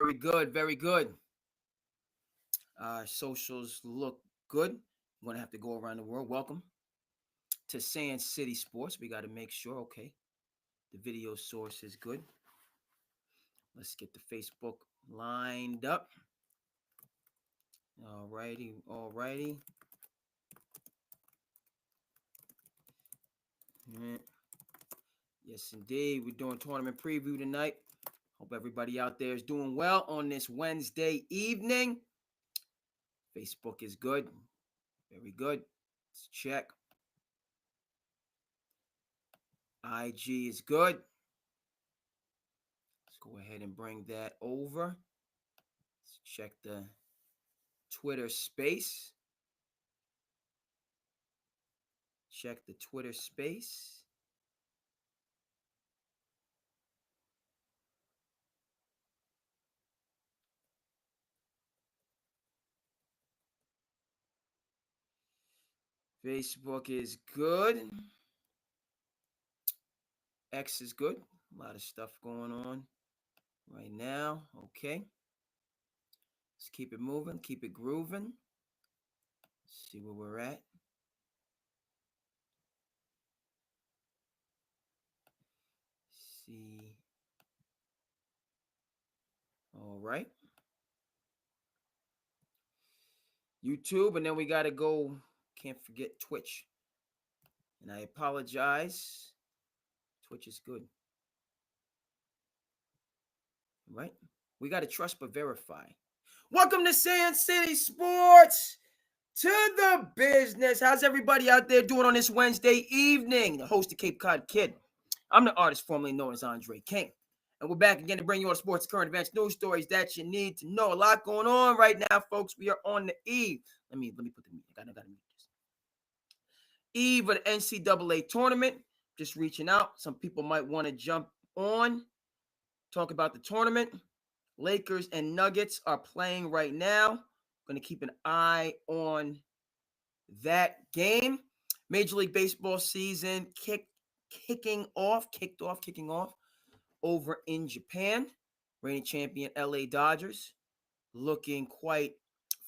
Very good. Very good. Socials look good. I'm going to have to go around the world. Welcome to SandCity Sports. We got to make sure, okay, the video source is good. Let's get the Facebook lined up. All righty. All righty. Yes, indeed. We're doing tournament preview tonight. Hope everybody out there is doing well on this Wednesday evening. Facebook is good. Very good. Let's check. IG is good. Let's go ahead and bring that over. Let's check the Twitter space. Check the Twitter space. Facebook is good. X is good. A lot of stuff going on right now. Okay. Let's keep it moving. Keep it grooving. Let's see where we're at. See. All right. YouTube, and then we got to go. Can't forget Twitch. And I apologize. Twitch is good. Right? We got to trust but verify. Welcome to SandCity Sports. To the business. How's everybody out there doing on this Wednesday evening? The host of Cape Cod Kid. I'm the artist formerly known as Andre King. And we're back again to bring you all the sports, current events, news stories that you need to know. A lot going on right now, folks. We are on the eve. Let me put the music. I gotta mute this. Eve of the N.C.A.A tournament. Just reaching out. Some people might want to jump on. Talk about the tournament. Lakers and Nuggets are playing right now. Going to keep an eye on that game. Major League Baseball season kicking off over in Japan. Reigning champion LA Dodgers looking quite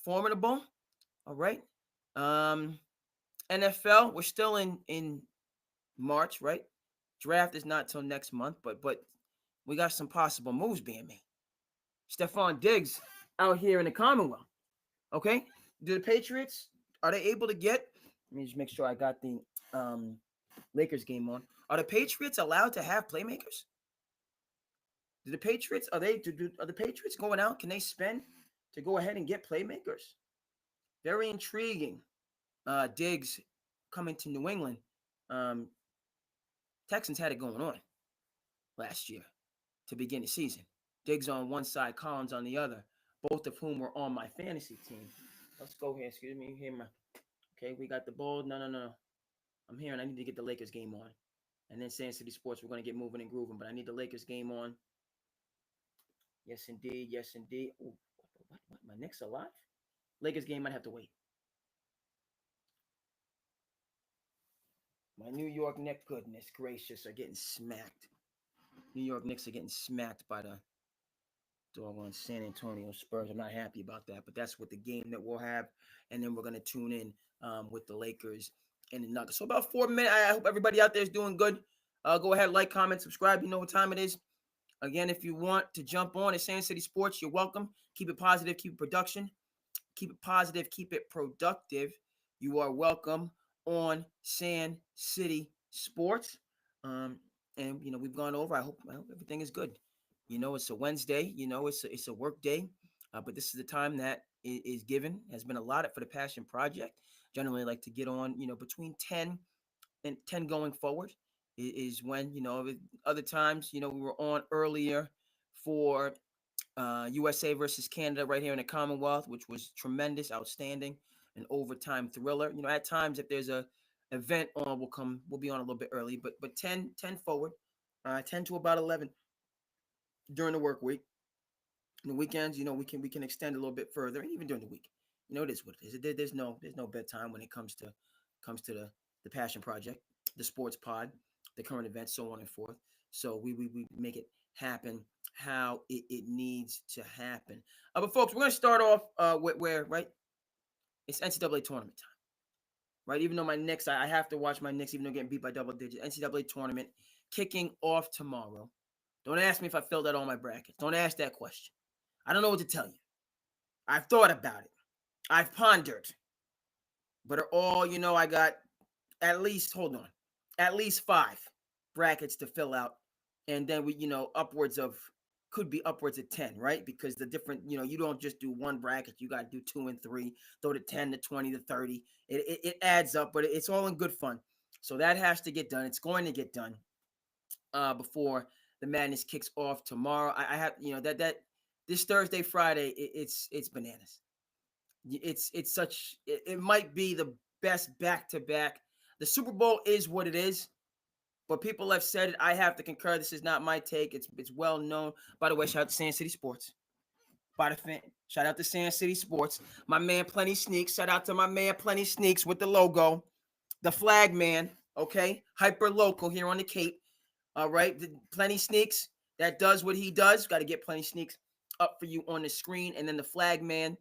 formidable. All right. NFL, we're still in March, right? Draft is not till next month, but we got some possible moves being made. Stephon Diggs out here in the Commonwealth. Okay. Do the Patriots, are they able to get, let me just make sure I got the Lakers game on. Are the Patriots allowed to have playmakers? Do the Patriots, are the Patriots going out? Can they spend to go ahead and get playmakers? Very intriguing. Diggs coming to New England. Texans had it going on last year to begin the season. Diggs on one side, Collins on the other, both of whom were on my fantasy team. Let's go here. Excuse me. Okay, we got the ball. No. I'm here and I need to get the Lakers game on. And then SandCity Sports, we're going to get moving and grooving, but I need the Lakers game on. Yes, indeed. Yes, indeed. Ooh, what? My Knicks alive? Lakers game might have to wait. My New York Knicks, goodness gracious, are getting smacked. New York Knicks are getting smacked by the doggone San Antonio Spurs. I'm not happy about that, but that's what the game that we'll have. And then we're going to tune in with the Lakers and the Nuggets. So about 4 minutes. I hope everybody out there is doing good. Go ahead, like, comment, subscribe. You know what time it is. Again, if you want to jump on at SandCity Sports, you're welcome. Keep it positive, keep it production. Keep it positive, keep it productive. You are welcome on SandCity Sports. And we've gone over. I hope everything is good. It's a Wednesday. It's a work day, but this is the time that is given, has been allotted for the Passion Project. Generally, like to get on, between 10 and 10 going forward is when, other times, we were on earlier for USA versus Canada right here in the Commonwealth, which was tremendous, outstanding, an overtime thriller. At times, if there's a event on, we'll be on a little bit early, but 10 forward, 10 to about 11 during the work week. In the weekends, we can extend a little bit further, even during the week. It is what it is. There's no bedtime when it comes to the Passion Project, the sports pod, the current events, so on and forth. So we make it happen how it needs to happen. But folks, we're gonna start off with where right. It's NCAA tournament time, right? Even though my Knicks, I have to watch my Knicks, even though getting beat by double digits. NCAA tournament kicking off tomorrow. Don't ask me if I filled out all my brackets. Don't ask that question. I don't know what to tell you. I've thought about it. I've pondered. But are all, I got at least, hold on, at least 5 brackets to fill out. And then we, could be upwards of 10, right? Because the different, you don't just do one bracket. You got to do 2 and 3, throw to 10 to 20 to 30. It adds up, but it's all in good fun. So that has to get done. It's going to get done before the madness kicks off tomorrow. I have, that this Thursday, Friday, it's bananas. It's such it might be the best back to back. The Super Bowl is what it is, but people have said it. I have to concur. This is not my take. It's well known. By the way, shout out to SandCity Sports. By the fan, shout out to SandCity Sports. My man Plenty Sneaks. Shout out to my man Plenty Sneaks with the logo, the flag man. Okay, hyper local here on the Cape. All right, Plenty Sneaks. That does what he does. Got to get Plenty Sneaks up for you on the screen, and then the flag man.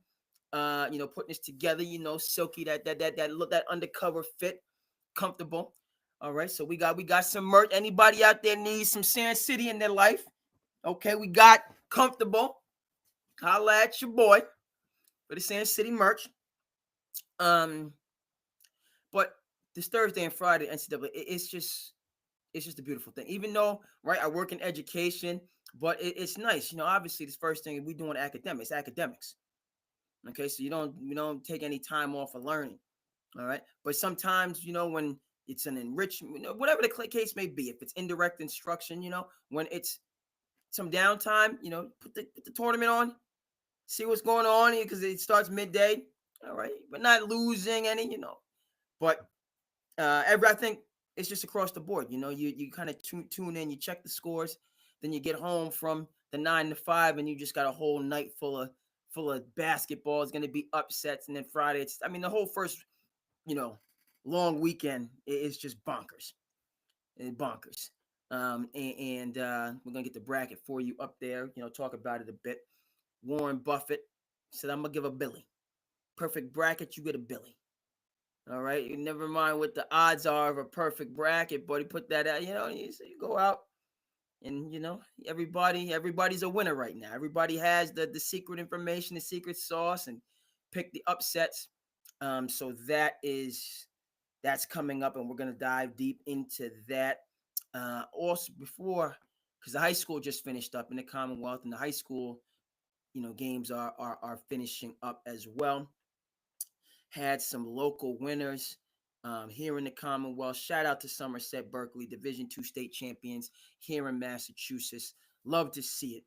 Putting this together, silky, that undercover fit, comfortable. All right, so we got some merch. Anybody out there needs some SandCity in their life? Okay, we got comfortable. Holla at your boy for the SandCity merch. But this Thursday and Friday, NCAA, it's just a beautiful thing. Even though, right, I work in education, but it's nice. Obviously, this first thing we doing academics. Okay, so you don't take any time off of learning. All right, but sometimes when it's an enrichment, whatever the case may be, if it's indirect instruction, when it's some downtime, put the tournament on, see what's going on here because it starts midday. All right, but not losing any, But I think it's just across the board. You kind of tune in, you check the scores, then you get home from the 9 to 5, and you just got a whole night full of basketball. It's going to be upsets, and then Friday, the whole first, long weekend is just bonkers. Bonkers. We're gonna get the bracket for you up there. Talk about it a bit. Warren Buffett said, "I'm gonna give a Billy. Perfect bracket, you get a Billy. All right. Never mind what the odds are of a perfect bracket, but he put that out. You go out, and everybody's a winner right now. Everybody has the secret information, the secret sauce, and pick the upsets. So that's coming up, and we're gonna dive deep into that. Also before, because the high school just finished up in the Commonwealth, and the high school, games are finishing up as well. Had some local winners here in the Commonwealth. Shout out to Somerset Berkeley, Division II state champions here in Massachusetts. Love to see it.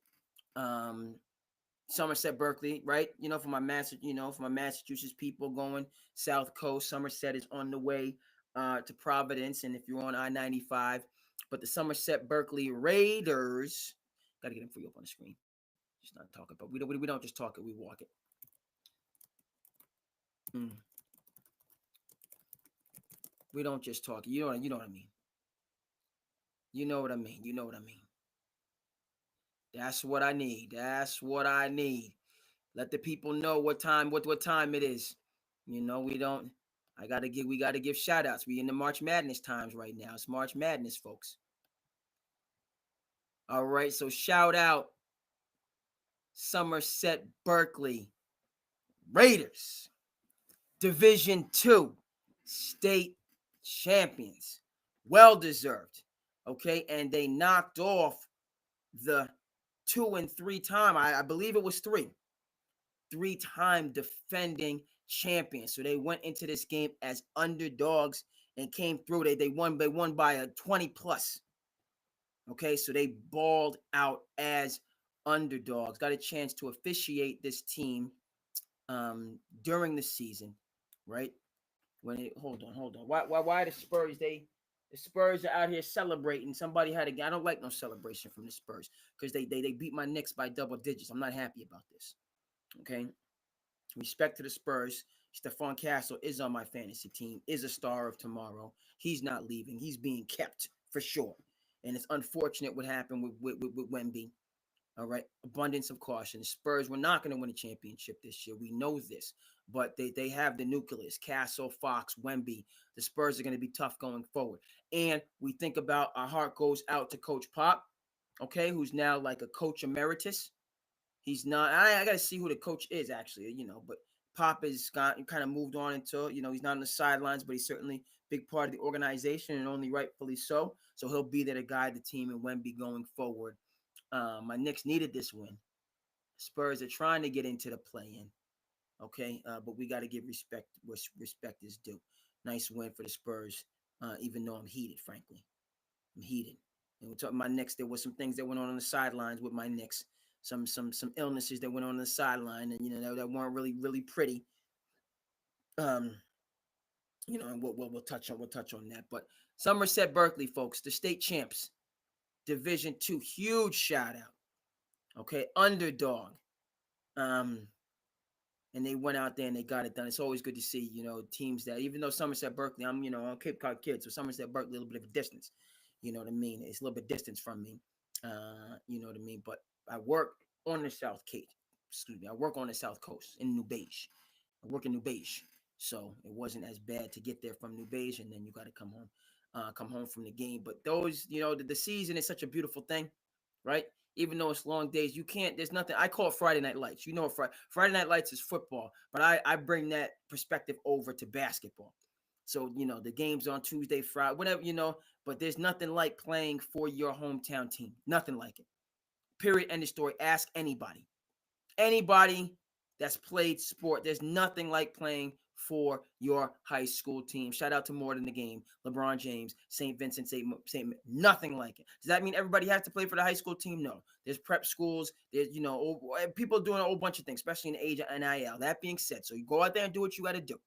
Somerset Berkeley, right? For my Massachusetts people going South Coast, Somerset is on the way to Providence, and if you're on I-95, but the Somerset Berkeley Raiders, gotta get them for you up on the screen. Just not talking, but we don't just talk it, we walk it. We don't just talk it. You know what I mean. You know what I mean. You know what I mean. That's what I need. That's what I need. Let the people know what time it is. We don't. We gotta give shout outs. We in the March Madness times right now. It's March Madness, folks. All right, so shout out Somerset Berkeley Raiders, Division II state champions. Well deserved. Okay, and they knocked off the 2 and 3 time. I believe it was 3-time defending champions. So they went into this game as underdogs and came through. They won by a 20 plus. Okay, so they balled out as underdogs. Got a chance to officiate this team during the season, right? Hold on. Why the Spurs? The Spurs are out here celebrating. Somebody had I don't like no celebration from the Spurs because they beat my Knicks by double digits. I'm not happy about this. Okay. Respect to the Spurs. Stephon Castle is on my fantasy team, is a star of tomorrow. He's not leaving. He's being kept for sure. And it's unfortunate what happened with Wemby. All right, abundance of caution. The Spurs were not going to win a championship this year. We know this, but they have the nucleus: Castle, Fox, Wemby. The Spurs are going to be tough going forward. And we think about our heart goes out to Coach Pop, okay, who's now like a coach emeritus. He's not. I got to see who the coach is actually, but Pop has got kind of moved on into, he's not on the sidelines, but he's certainly a big part of the organization, and only rightfully so. So he'll be there to guide the team and Wemby going forward. My Knicks needed this win. Spurs are trying to get into the play-in, okay, but we got to give respect where respect is due. Nice win for the Spurs, even though I'm heated, frankly. I'm heated. And we're talking about Knicks. There were some things that went on the sidelines with my Knicks. Some illnesses that went on the sideline, and that weren't really pretty. And we'll touch on that. But Somerset Berkeley, folks, the state champs, Division II, huge shout out. Okay, underdog. And they went out there and they got it done. It's always good to see, teams that, even though Somerset Berkeley, I'm Cape Cod kid, so Somerset Berkeley, a little bit of a distance. You know what I mean? It's a little bit distance from me. You know what I mean? But I work on the South Cape. Excuse me. I work on the South Coast in New Beige. I work in New Beige. So it wasn't as bad to get there from New Beige, and then you got to come home from the game. But those, the season is such a beautiful thing, right? Even though it's long days, there's nothing. I call it Friday Night Lights. Friday Night Lights is football, but I bring that perspective over to basketball. So, the game's on Tuesday, Friday, whatever, but there's nothing like playing for your hometown team. Nothing like it. Period. End of story. Ask anybody. Anybody that's played sport, there's nothing like playing for your high school team. Shout out to more than the game. LeBron James, St. Vincent, St. Nothing like it. Does that mean everybody has to play for the high school team? No. There's prep schools. There's, people doing a whole bunch of things, especially in the age of N.I.L. That being said, so you go out there and do what you got to do.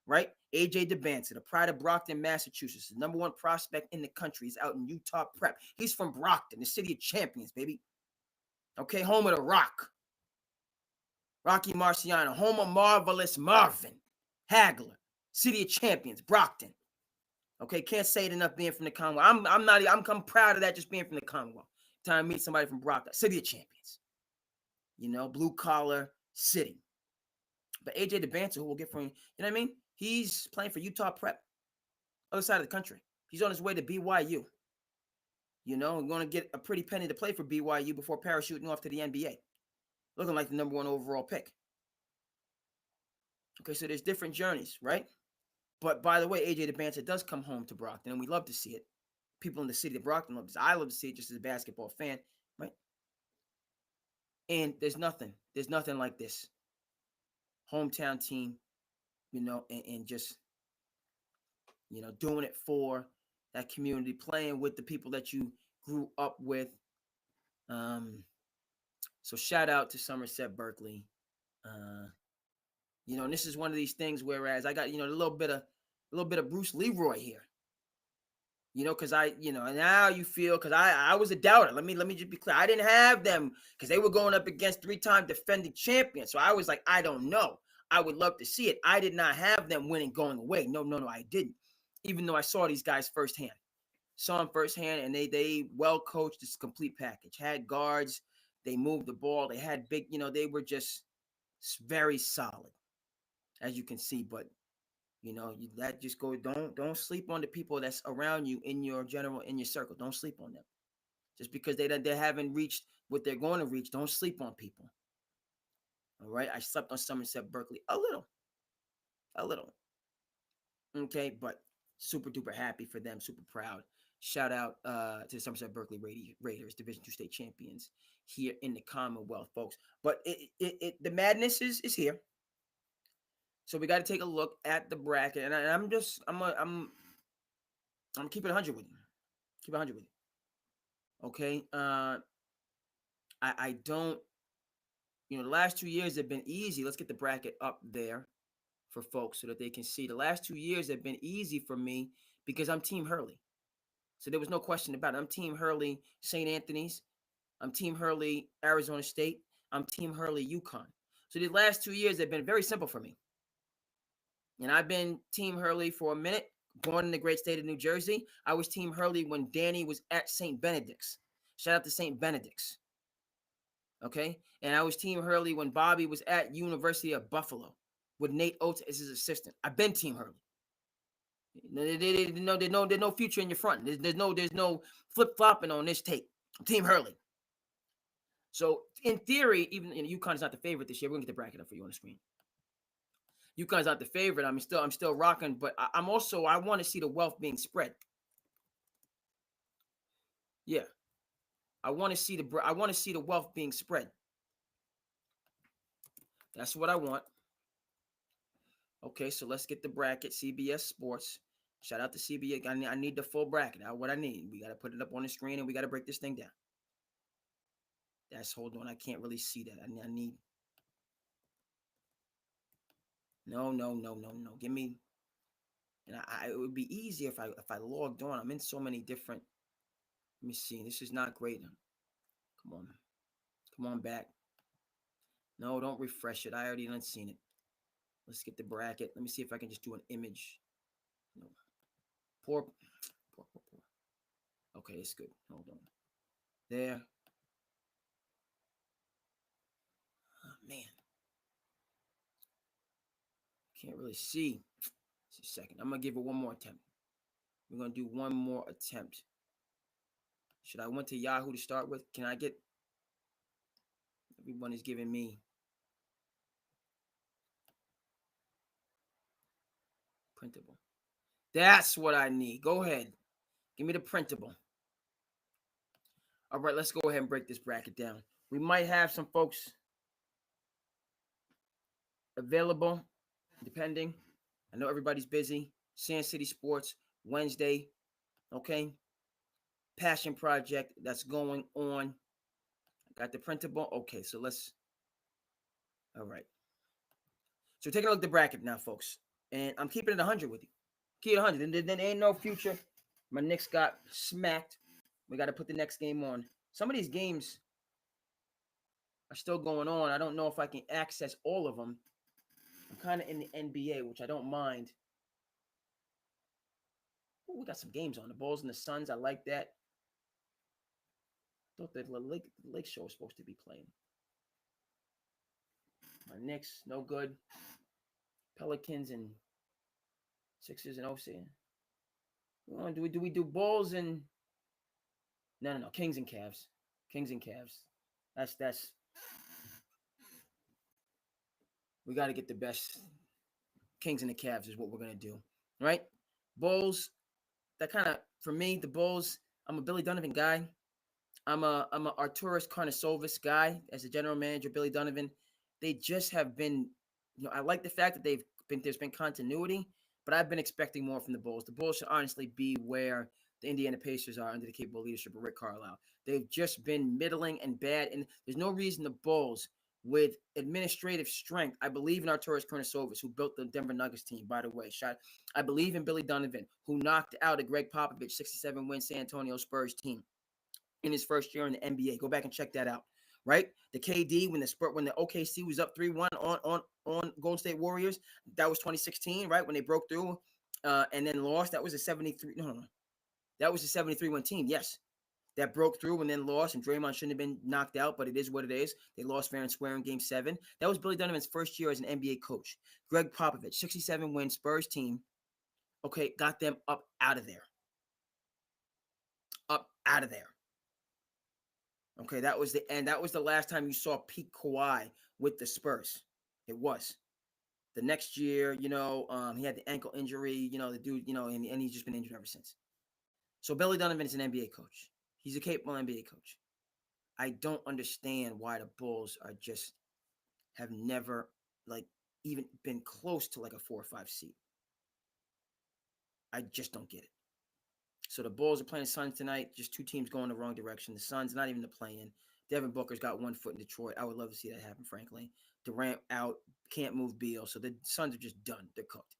Right? A.J. DeBancer, the pride of Brockton, Massachusetts, the number one prospect in the country, is out in Utah Prep. He's from Brockton, the city of champions, baby. Okay, home of the Rock. Rocky Marciano, home of Marvelous Marvin Hagler, city of champions, Brockton. Okay, can't say it enough being from the Commonwealth. I'm proud of that, just being from the Commonwealth. Time to meet somebody from Brockton, city of champions. Blue collar city. But A.J. DeBancer, who we'll get from, what I mean? He's playing for Utah Prep, other side of the country. He's on his way to BYU. Going to get a pretty penny to play for BYU before parachuting off to the NBA. Looking like the number one overall pick. Okay, so there's different journeys, right? But by the way, A.J. DeBancer does come home to Brockton, and we love to see it. People in the city of Brockton love this. I love to see it just as a basketball fan, right? And there's nothing like this. Hometown team, and just, doing it for that community, playing with the people that you grew up with. So shout out to Somerset Berkeley. And this is one of these things, whereas I got, a little bit of Bruce Leroy here. Because now you feel, because I was a doubter. Let me just be clear. I didn't have them because they were going up against 3-time defending champions. So I was like, I don't know. I would love to see it. I did not have them winning going away. No, I didn't. Even though I saw these guys firsthand. Saw them firsthand, and they well coached. This complete package. Had guards. They moved the ball. They had big, they were just very solid, as you can see. But that just go. Don't sleep on the people that's around you in your circle. Don't sleep on them. Just because they haven't reached what they're going to reach, don't sleep on people. All right. I slept on Somerset Berkeley a little. Okay, but super duper happy for them. Super proud. Shout out to the Somerset Berkeley Raiders, Division II state champions here in the Commonwealth, folks. But the madness is here. So we got to take a look at the bracket, and I'm keeping 100 with you. Keep 100 with you. Okay. I don't. The last 2 years have been easy. Let's get the bracket up there for folks so that they can see. The last 2 years have been easy for me because I'm Team Hurley. So there was no question about it. I'm Team Hurley, St. Anthony's. I'm Team Hurley, Arizona State. I'm Team Hurley, UConn. So the last 2 years have been very simple for me. And I've been Team Hurley for a minute. Born in the great state of New Jersey. I was Team Hurley when Danny was at St. Benedict's. Shout out to St. Benedict's. Okay, and I was Team Hurley when Bobby was at University of Buffalo with Nate Oates as his assistant. I've been Team Hurley. There's no future in your front. There's no flip flopping on this tape. Team Hurley. So in theory, even UConn's not the favorite this year. We're gonna get the bracket up for you on the screen. UConn's not the favorite. I'm still rocking, but I want to see the wealth being spread. Yeah, I want to see the wealth being spread. That's what I want. Okay, so let's get the bracket. CBS Sports. Shout out to CBS. I need the full bracket. Now, what I need, we got to put it up on the screen and we got to break this thing down. Hold on. I can't really see that. I need. No. Give me. And it would be easier if I logged on. I'm in so many different. Let me see. This is not great. Come on back. No, don't refresh it. I already done seen it. Let's get the bracket. Let me see if I can just do an image. No. Poor. Okay, it's good. Hold on. There. Oh, man. Can't really see. Just a second. I'm going to give it one more attempt. We're going to do one more attempt. Should I went to Yahoo to start with? Can I get... Everyone is giving me... Printable. That's what I need. Go ahead. Give me the printable. All right, let's go ahead and break this bracket down. We might have some folks available, depending. I know everybody's busy. SandCity Sports, Wednesday. Okay. Passion project that's going on. Got the printable. Okay, so let's... All right. So take a look at the bracket now, folks. And I'm keeping it 100 with you. Keep it 100. Then ain't no future. My Knicks got smacked. We got to put the next game on. Some of these games are still going on. I don't know if I can access all of them. I'm kind of in the NBA, which I don't mind. Ooh, we got some games on. The Bulls and the Suns. I like that. I thought the Lake Show was supposed to be playing. My Knicks, no good. Pelicans and Sixers and OC. Do we do Bulls and... No. Kings and Cavs. That's... We got to get the best. Kings and the Cavs is what we're going to do. Right? Bulls, that kind of... For me, the Bulls, I'm a Billy Donovan guy. I'm a Arturas Karnisovas guy as a general manager. Billy Donovan, they just have been... I like the fact that there's been continuity, but I've been expecting more from the Bulls. The Bulls should honestly be where the Indiana Pacers are under the capable leadership of Rick Carlisle. They've just been middling and bad, and there's no reason the Bulls, with administrative strength, I believe in Arturas Karnisovas, who built the Denver Nuggets team, by the way. I believe in Billy Donovan, who knocked out a Greg Popovich 67-win San Antonio Spurs team in his first year in the NBA. Go back and check that out. Right? The KD when the OKC was up 3-1 on Golden State Warriors, that was 2016, right? When they broke through and then lost. That was a 73. No. That was a 73-1 team. Yes. That broke through and then lost, and Draymond shouldn't have been knocked out, but it is what it is. They lost fair and square in Game 7. That was Billy Donovan's first year as an NBA coach. Greg Popovich, 67-win Spurs team, okay, got them up out of there. Up out of there. Okay, that was the end. That was the last time you saw peak Kawhi with the Spurs. It was. The next year, he had the ankle injury, the dude, and he's just been injured ever since. So Billy Donovan is an NBA coach. He's a capable NBA coach. I don't understand why the Bulls have never, even been close to a 4 or 5 seed. I just don't get it. So the Bulls are playing the Suns tonight. Just two teams going the wrong direction. The Suns not even the play-in. Devin Booker's got 1 foot in Detroit. I would love to see that happen, frankly. Durant out, can't move Beal. So the Suns are just done. They're cooked.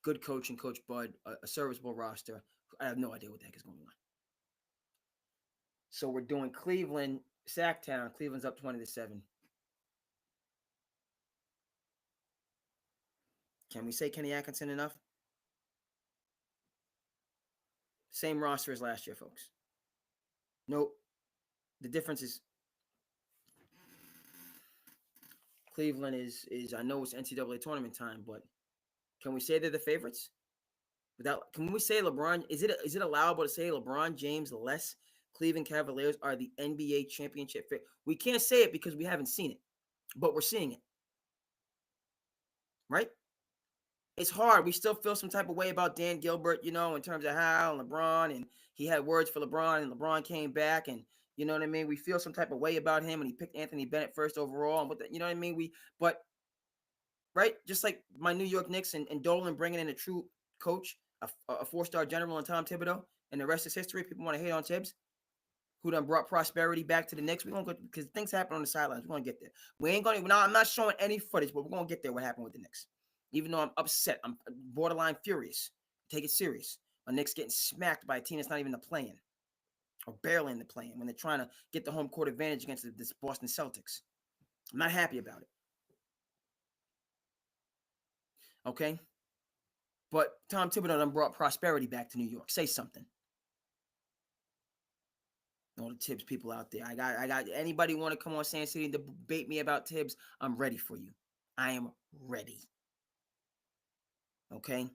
Good coaching, Coach Bud, a serviceable roster. I have no idea what the heck is going on. So we're doing Cleveland, Sacktown. Cleveland's up 20-7. Can we say Kenny Atkinson enough? Same roster as last year, folks. Nope. The difference is Cleveland is I know it's NCAA tournament time, but can we say they're the favorites? Without, can we say LeBron? Is it allowable to say LeBron James less Cleveland Cavaliers are the NBA championship fit? We can't say it because we haven't seen it, but we're seeing it, right? It's hard. We still feel some type of way about Dan Gilbert, in terms of how LeBron, and he had words for LeBron, and LeBron came back, and you know what I mean. We feel some type of way about him, and he picked Anthony Bennett first overall, and you know what I mean. But right, just like my New York Knicks and Dolan bringing in a true coach, a 4-star general, and Tom Thibodeau, and the rest is history. People want to hate on Tibbs, who done brought prosperity back to the Knicks. We're gonna go because things happen on the sidelines. We're gonna get there. We ain't gonna. Now, I'm not showing any footage, but we're gonna get there. What happened with the Knicks? Even though I'm upset, I'm borderline furious. Take it serious. My Knicks getting smacked by a team that's not even in the play-in, or barely in the play-in, when they're trying to get the home court advantage against this Boston Celtics. I'm not happy about it. Okay, but Tom Thibodeau done brought prosperity back to New York. Say something. All the Tibbs people out there. I got anybody want to come on SandCity and debate me about Tibbs? I'm ready for you. I am ready. Okay?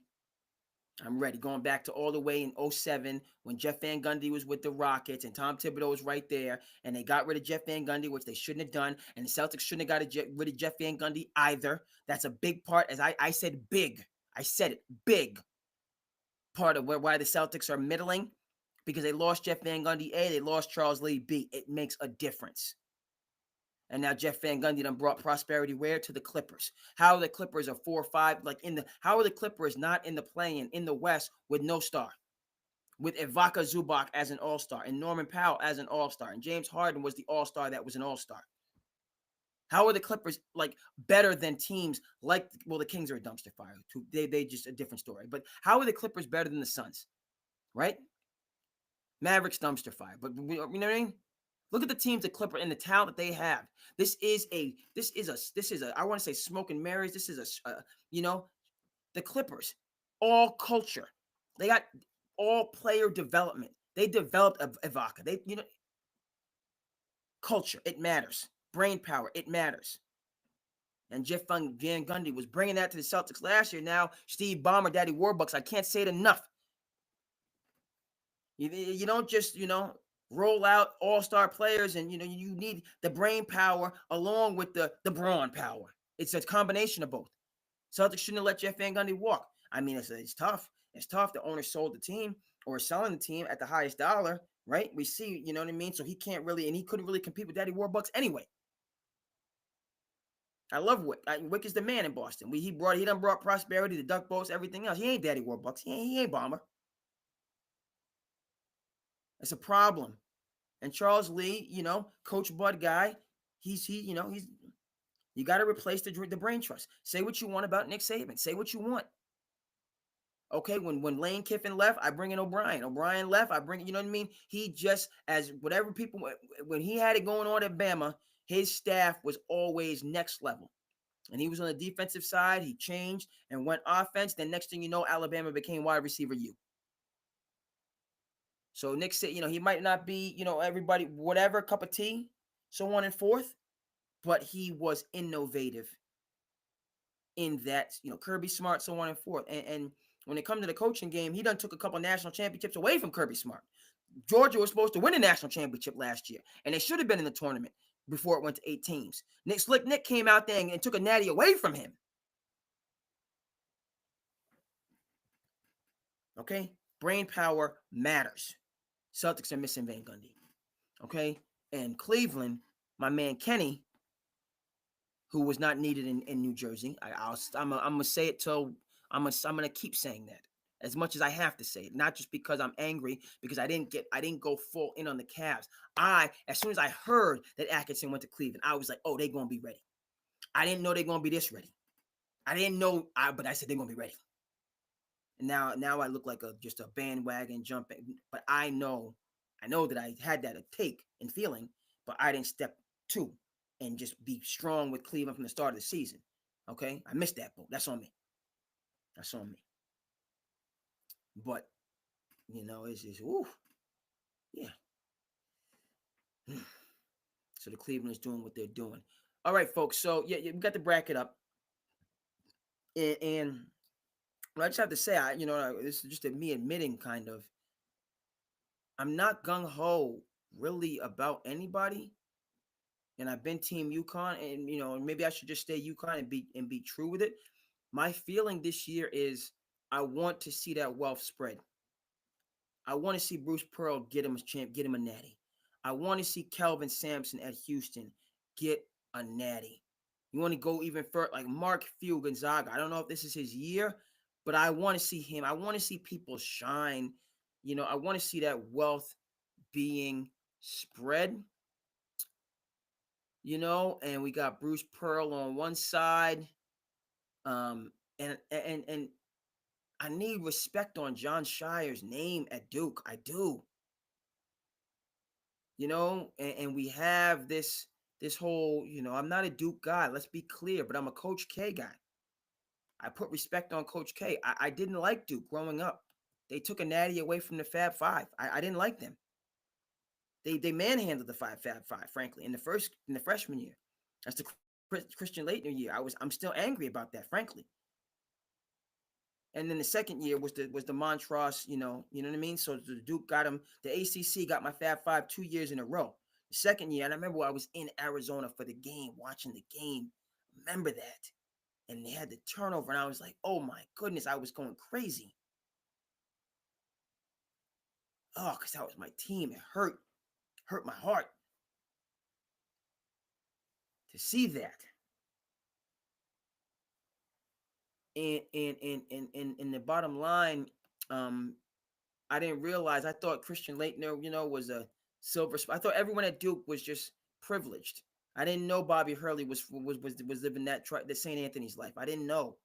I'm ready. Going back to all the way in 07 when Jeff Van Gundy was with the Rockets and Tom Thibodeau was right there, and they got rid of Jeff Van Gundy, which they shouldn't have done, and the Celtics shouldn't have got rid of Jeff Van Gundy either. That's a big part, as I said big. I said it, big part of why the Celtics are middling, because they lost Jeff Van Gundy A, they lost Charles Lee B. It makes a difference. And now Jeff Van Gundy done brought prosperity where? To the Clippers. How are the Clippers are 4 or 5, how are the Clippers not in the play-in in the West with no star? With Ivica Zubac as an all-star and Norman Powell as an all-star. And James Harden was the all-star that was an all-star. How are the Clippers better than teams like, well, the Kings are a dumpster fire. They just a different story. But how are the Clippers better than the Suns? Right? Mavericks dumpster fire. But you know what I mean? Look at the teams, the Clippers, and the talent that they have. This is a. I want to say smoke and mirrors. This is the Clippers, all culture. They got all player development. They developed Ivica. Culture. It matters. Brain power. It matters. And Jeff Van Gundy was bringing that to the Celtics last year. Now Steve Ballmer, Daddy Warbucks. I can't say it enough. You don't just roll out all-star players, and you need the brain power along with the brawn power. It's a combination of both. Celtics shouldn't have let Jeff Van Gundy walk. I mean, it's tough. It's tough. The owner sold the team or selling the team at the highest dollar, right? We see, you know what I mean? So he can't really, and he couldn't really compete with Daddy Warbucks anyway. I love Wick. Wick is the man in Boston. He done brought prosperity, the duck boats, everything else. He ain't Daddy Warbucks. He ain't Bomber. It's a problem. And Charles Lee, Coach Bud guy, he's you got to replace the brain trust. Say what you want about Nick Saban. Say what you want. Okay, when Lane Kiffin left, I bring in O'Brien. O'Brien left, I bring, you know what I mean? He just, as whatever people, when he had it going on at Bama, his staff was always next level. And he was on the defensive side. He changed and went offense. Then next thing you know, Alabama became wide receiver U. So Nick said, he might not be, everybody, whatever, cup of tea, so on and forth, but he was innovative in that, Kirby Smart, so on and forth. And when it comes to the coaching game, he done took a couple national championships away from Kirby Smart. Georgia was supposed to win a national championship last year, and they should have been in the tournament before it went to 8 teams. Slick Nick came out there and took a natty away from him. Okay? Brain power matters. Celtics are missing Van Gundy. Okay? And Cleveland, my man Kenny, who was not needed in New Jersey. I'm gonna say it till I'm gonna keep saying that as much as I have to say it. Not just because I'm angry, because I didn't go full in on the Cavs. As soon as I heard that Atkinson went to Cleveland, I was like, oh, they're gonna be ready. I didn't know they're gonna be this ready. I didn't know, but I said they're gonna be ready. And now I look like just a bandwagon jumping. But I know that I had that take and feeling, but I didn't step to and just be strong with Cleveland from the start of the season. Okay? I missed that boat. That's on me. That's on me. But, it's just, ooh, yeah. So the Cleveland is doing what they're doing. All right, folks. So yeah, we got the bracket up, and I just have to say, this is just me admitting, kind of, I'm not gung ho really about anybody, and I've been Team UConn, and maybe I should just stay UConn and be true with it. My feeling this year is I want to see that wealth spread. I want to see Bruce Pearl get him a champ, get him a natty. I want to see Kelvin Sampson at Houston get a natty. You want to go even further, like Mark Few Gonzaga. I don't know if this is his year, but I want to see him. I want to see people shine. I want to see that wealth being spread. And we got Bruce Pearl on one side. And I need respect on John Shire's name at Duke. I do. And we have this whole, I'm not a Duke guy, let's be clear, but I'm a Coach K guy. I put respect on Coach K. I didn't like Duke growing up. They took a natty away from the Fab Five. I didn't like them. They manhandled the Fab Five, frankly, in the freshman year. That's the Christian Laettner year. I'm still angry about that, frankly. And then the second year was the Montrose, you know what I mean? So the Duke got him, the ACC got my Fab Five 2 years in a row. The second year, and I remember I was in Arizona for the game, watching the game. Remember that. And they had the turnover, and I was like, oh my goodness, I was going crazy. Oh, because that was my team. It hurt my heart to see that. And the bottom line, I didn't realize. I thought Christian Laettner, was a silver. I thought everyone at Duke was just privileged. I didn't know Bobby Hurley was living the St. Anthony's life. I didn't know.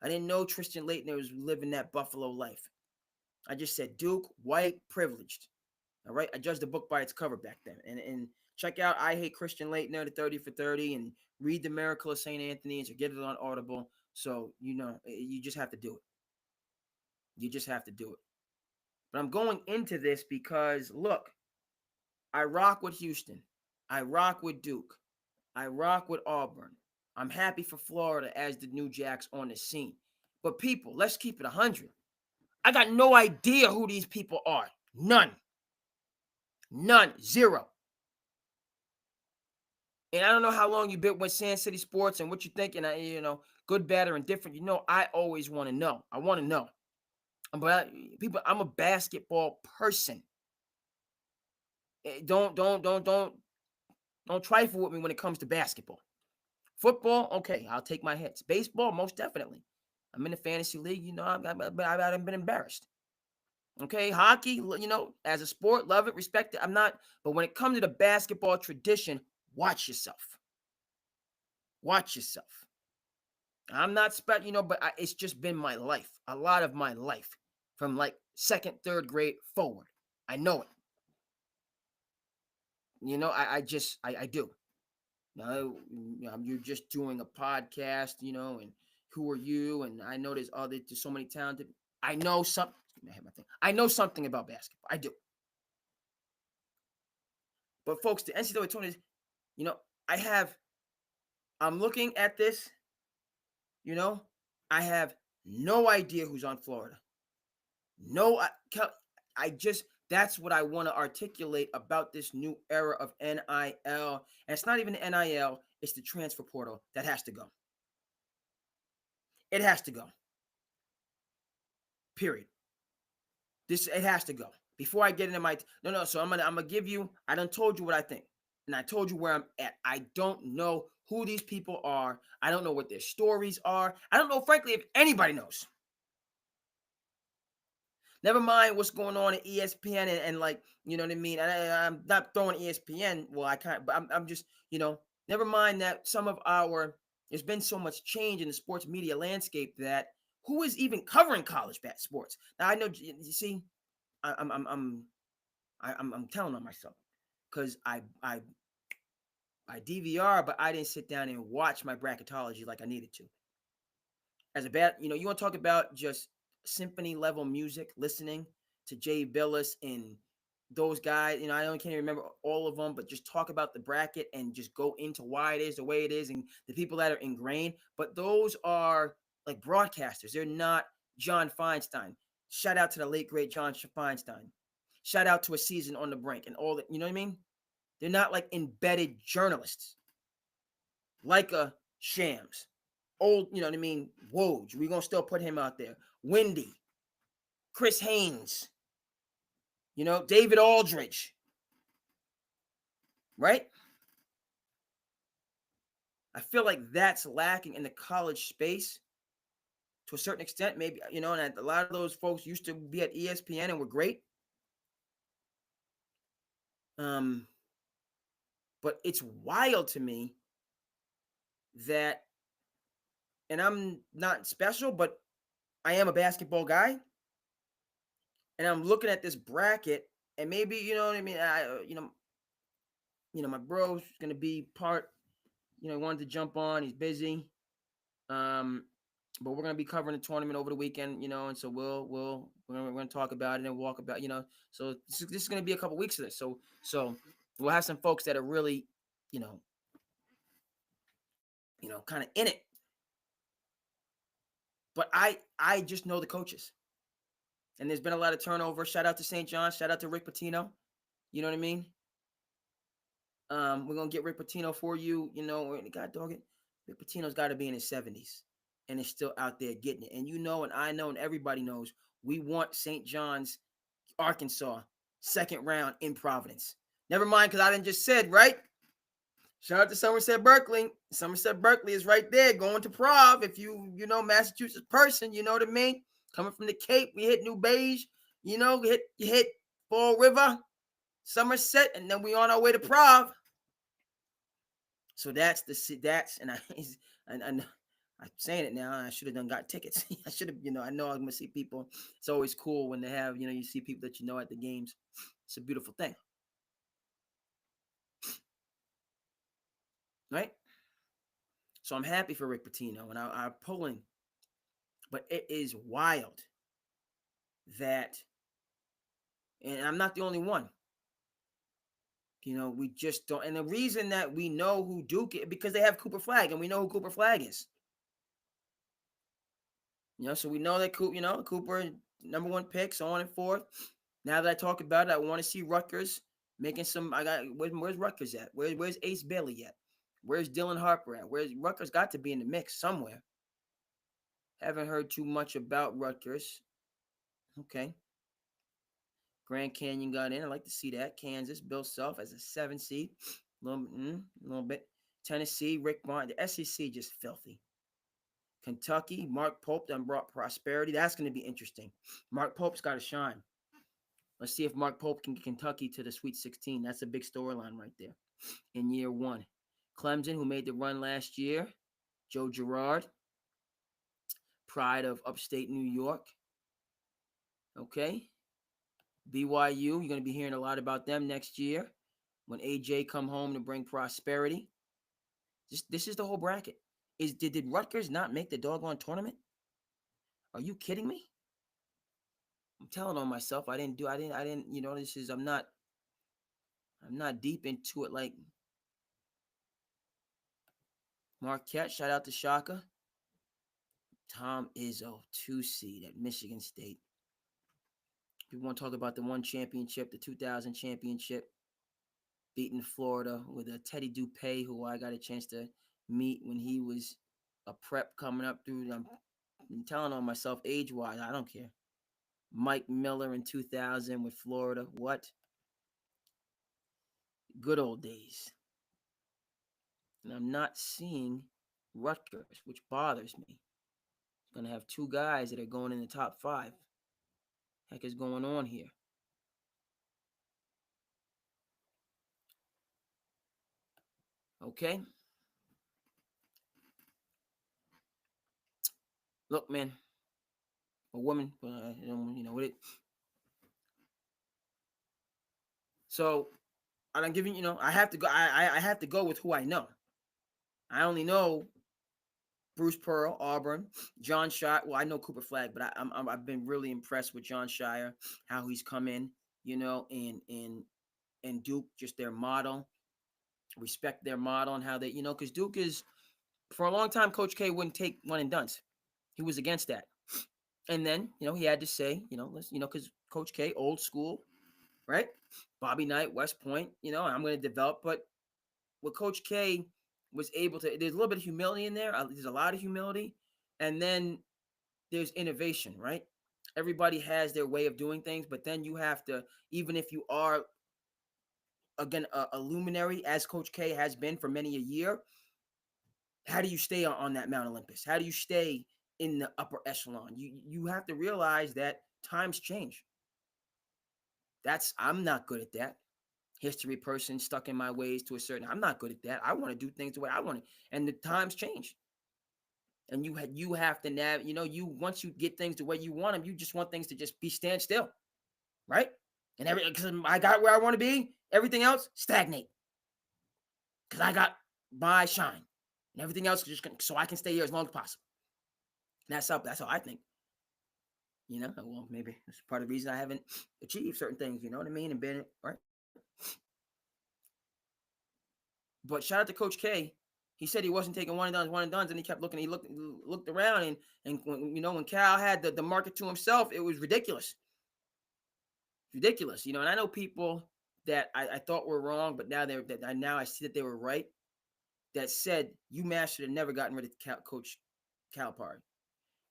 I didn't know Christian Laettner was living that Buffalo life. I just said Duke, white, privileged. All right. I judged the book by its cover back then. And check out I Hate Christian Laettner, the 30 for 30, and read The Miracle of St. Anthony's or get it on Audible. So, you just have to do it. You just have to do it. But I'm going into this because, look, I rock with Houston. I rock with Duke. I rock with Auburn. I'm happy for Florida as the New Jacks on the scene. But people, let's keep it 100. I got no idea who these people are. None. Zero. And I don't know how long you've been with SandCity Sports and what you think, and good, bad, or indifferent. I always want to know. I want to know. But I'm a basketball person. Don't trifle with me when it comes to basketball. Football, okay, I'll take my hits. Baseball, most definitely. I'm in the fantasy league, I haven't been embarrassed. Okay, hockey, as a sport, love it, respect it. I'm not, but when it comes to the basketball tradition, watch yourself. Watch yourself. I'm not but it's just been my life, a lot of my life, from like second, third grade forward. I know it. I do. Now, you're just doing a podcast, and who are you? And I know there's so many talented. I know something. I know something about basketball. I do. But folks, the NCAA tournament is, I I'm looking at this, I have no idea who's on Florida. No, that's what I want to articulate about this new era of NIL. And it's not even the NIL, it's the transfer portal that has to go. It has to go. Period. It has to go. Before I get into no. So I'm gonna give you. I done told you what I think, and I told you where I'm at. I don't know who these people are. I don't know what their stories are. I don't know, frankly, if anybody knows. Never mind what's going on at ESPN and like, you know what I mean? I'm not throwing ESPN. Well, I can't, but I'm just, never mind that there's been so much change in the sports media landscape that who is even covering college sports? Now I know, you see, I'm telling on myself because I DVR, but I didn't sit down and watch my bracketology like I needed to. As a bad, you want to talk about just symphony level music, listening to Jay Billis and those guys. I don't can't even remember all of them, but just talk about the bracket and just go into why it is the way it is and the people that are ingrained. But those are like broadcasters. They're not John Feinstein. Shout out to the late great John Feinstein. Shout out to A Season on the Brink and all that. You know what I mean? They're not like embedded journalists like a Shams. Old, you know what I mean? Woj. We're gonna still put him out there. Wendy, Chris Haynes, David Aldridge, right? I feel like that's lacking in the college space to a certain extent. Maybe, and a lot of those folks used to be at ESPN and were great. But it's wild to me that, and I'm not special, but I am a basketball guy, and I'm looking at this bracket, and maybe, you know what I mean. My bro's gonna be part. Wanted to jump on. He's busy. But we're gonna be covering the tournament over the weekend, and so we're gonna talk about it and walk about, So this is gonna be a couple weeks of this. So we'll have some folks that are really, kind of in it. But I just know the coaches, and there's been a lot of turnover. Shout out to St. John. Shout out to Rick Pitino. You know what I mean? We're gonna get Rick Pitino for you. God dog it, Rick Pitino's got to be in his 70s, and is still out there getting it. And and I know, and everybody knows, we want St. John's, Arkansas, second round in Providence. Never mind, because I didn't just said right. Shout out to Somerset Berkeley. Somerset Berkeley is right there, going to Prov. If you Massachusetts person, you know what I mean. Coming from the Cape, we hit New Beige. You hit Fall River, Somerset, and then we on our way to Prov. So that's and I'm saying it now. I should have done got tickets. I should have, I know I'm gonna see people. It's always cool when they have, you see people that at the games. It's a beautiful thing, right? So I'm happy for Rick Pitino, and I'm pulling, but it is wild that, and I'm not the only one. We just don't, and the reason that we know who Duke is because they have Cooper Flagg, and we know who Cooper Flagg is. So we know that Cooper, number one pick, so on and forth. Now that I talk about it, I want to see Rutgers making some. Where's Rutgers at? Where's Ace Bailey at? Where's Dylan Harper at? Where's Rutgers got to be in the mix somewhere? Haven't heard too much about Rutgers. Okay. Grand Canyon got in. I like to see that. Kansas, Bill Self as a 7 seed. A little bit. Tennessee, Rick Barnes. The SEC just filthy. Kentucky, Mark Pope done brought prosperity. That's going to be interesting. Mark Pope's got to shine. Let's see if Mark Pope can get Kentucky to the Sweet 16. That's a big storyline right there in year one. Clemson, who made the run last year. Joe Girard, pride of upstate New York. Okay. BYU, you're going to be hearing a lot about them next year when AJ come home to bring prosperity. This is the whole bracket. Did Rutgers not make the doggone tournament? Are you kidding me? I'm telling on myself. I didn't. I'm not deep into it like Marquette. Shout out to Shaka. Tom Izzo, 2 seed at Michigan State. People want to talk about the one championship, the 2000 championship, beating Florida with a Teddy Dupay, who I got a chance to meet when he was a prep coming up through. I'm telling on myself age-wise. I don't care. Mike Miller in 2000 with Florida. What? Good old days. And I'm not seeing Rutgers, which bothers me. It's going to have 2 guys that are going in the top 5. Heck is going on here? Okay. Look, man, a woman, with it. So I'm giving, I have to go. I have to go with who I know. I only know Bruce Pearl, Auburn, John Shire. Well, I know Cooper Flagg, but I've been really impressed with John Shire, how he's come in. and Duke, just their model, respect their model and how they, because Duke is, for a long time, Coach K wouldn't take one and dones. He was against that. And then, he had to say, because Coach K, old school, right? Bobby Knight, West Point, I'm going to develop. But what Coach K was able to, there's a little bit of humility in there. There's a lot of humility. And then there's innovation, right? Everybody has their way of doing things, but then you have to, even if you are, again, a luminary, as Coach K has been for many a year, how do you stay on that Mount Olympus? How do you stay in the upper echelon? You have to realize that times change. I'm not good at that. History person stuck in my ways to a certain. I'm not good at that. I want to do things the way I want it, and the times change. And you have to you once you get things the way you want them, you just want things to just be stand still, right? And because I got where I want to be, everything else stagnate because I got my shine, and everything else just so I can stay here as long as possible. And that's how I think. Well, maybe that's part of the reason I haven't achieved certain things. You know what I mean? And been right. But shout out to Coach K. He said he wasn't taking one and dones, and he kept looking. He looked around, and when Cal had the market to himself, it was ridiculous. Ridiculous. And I know people that I thought were wrong, but now I see that they were right. That said, UMass should have never gotten rid of Coach Calipari.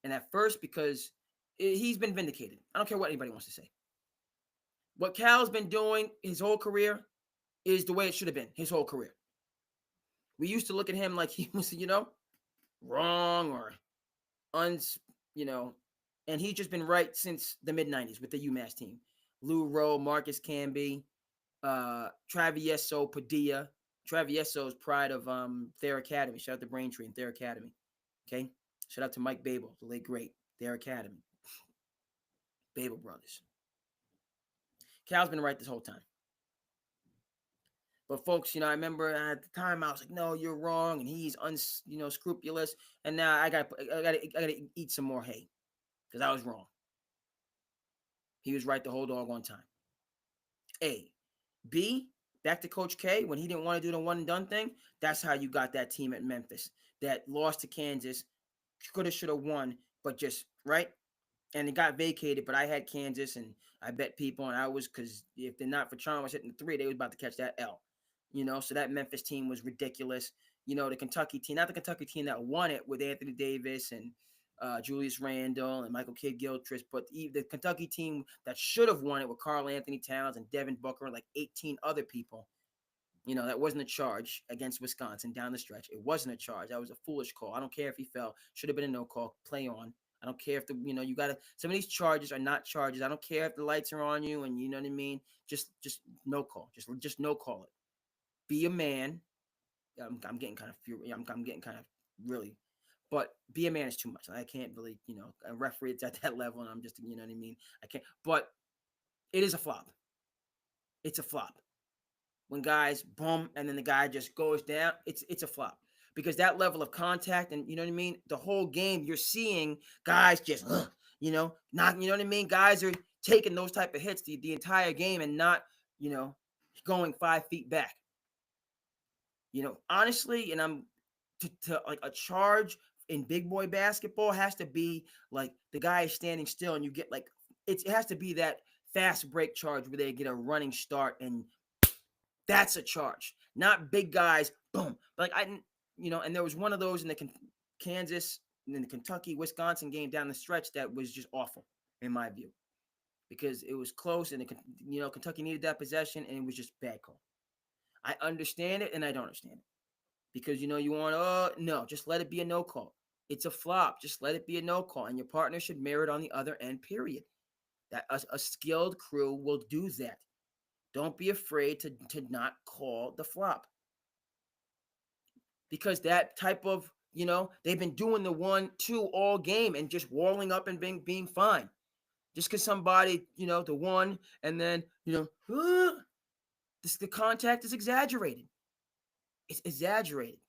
And at first, because he's been vindicated. I don't care what anybody wants to say. What Cal's been doing his whole career is the way it should have been his whole career. We used to look at him like he was, wrong or and he's just been right since the mid-90s with the UMass team. Lou Rowe, Marcus Camby, Travieso Padilla. Travieso is pride of their academy. Shout out to Braintree and their academy. Okay? Shout out to Mike Babel, the late great, their academy. Babel brothers. Cal's been right this whole time. But folks, I remember at the time I was like, "No, you're wrong," and he's scrupulous. And now I got to eat some more hay because I was wrong. He was right the whole doggone time. A, B. Back to Coach K when he didn't want to do the one and done thing. That's how you got that team at Memphis that lost to Kansas. Coulda, shoulda won, but just right. And it got vacated, but I had Kansas, and I bet people, and I was, because if they're not for Chalmers hitting the 3, they was about to catch that L. So that Memphis team was ridiculous. The Kentucky team, not the Kentucky team that won it with Anthony Davis and Julius Randle and Michael Kidd-Gilchrist, but the Kentucky team that should have won it with Karl Anthony Towns and Devin Booker and like 18 other people. That wasn't a charge against Wisconsin down the stretch. It wasn't a charge. That was a foolish call. I don't care if he fell. Should have been a no call. Play on. I don't care if you got to, some of these charges are not charges. I don't care if the lights are on you and you know what I mean? Just no call. Just no call it. Be a man. I'm getting kind of furious. I'm getting kind of really, but be a man is too much. I can't really, a referee it's at that level and I'm just, you know what I mean? I can't, but it is a flop. It's a flop. When guys boom and then the guy just goes down, it's a flop. Because that level of contact and you know what I mean, the whole game you're seeing guys just not, you know what I mean, guys are taking those type of hits the entire game and not going 5 feet back. Honestly, and I'm to like a charge in big boy basketball has to be like the guy is standing still and you get like it has to be that fast break charge where they get a running start and that's a charge, not big guys. Boom. Like and there was one of those in the Kansas, in the Kentucky, Wisconsin game down the stretch that was just awful in my view, because it was close and Kentucky needed that possession and it was just bad call. I understand it and I don't understand it because you want no, just let it be a no call. It's a flop. Just let it be a no call, and your partner should mirror it on the other end. Period. That a skilled crew will do that. Don't be afraid to not call the flop. Because that type of, they've been doing the 1-2 all game and just walling up and being fine. Just because somebody, the one, and then, the contact is exaggerated. It's exaggerated.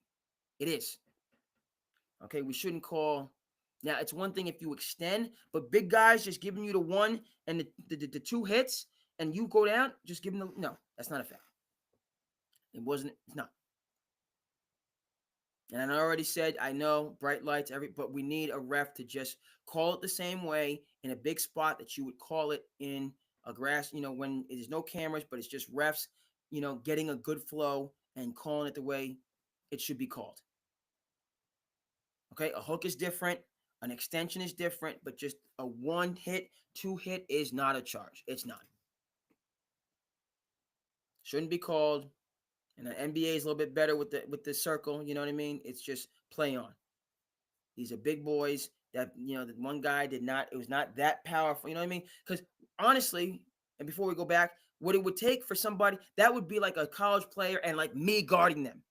It is. Okay, we shouldn't call. Now, it's one thing if you extend, but big guys just giving you the one and the 2 hits, and you go down, just give him the no. That's not a foul. It wasn't. It's not. And I already said, I know bright lights, but we need a ref to just call it the same way in a big spot that you would call it in a grass, when there's no cameras, but it's just refs, getting a good flow and calling it the way it should be called. Okay, a hook is different, an extension is different, but just a 1 hit, 2 hit is not a charge. It's not. Shouldn't be called. And the NBA is a little bit better with the circle. You know what I mean? It's just play on. These are big boys that, the one guy did not, it was not that powerful. You know what I mean? Because honestly, and before we go back, what it would take for somebody, that would be like a college player and like me guarding them.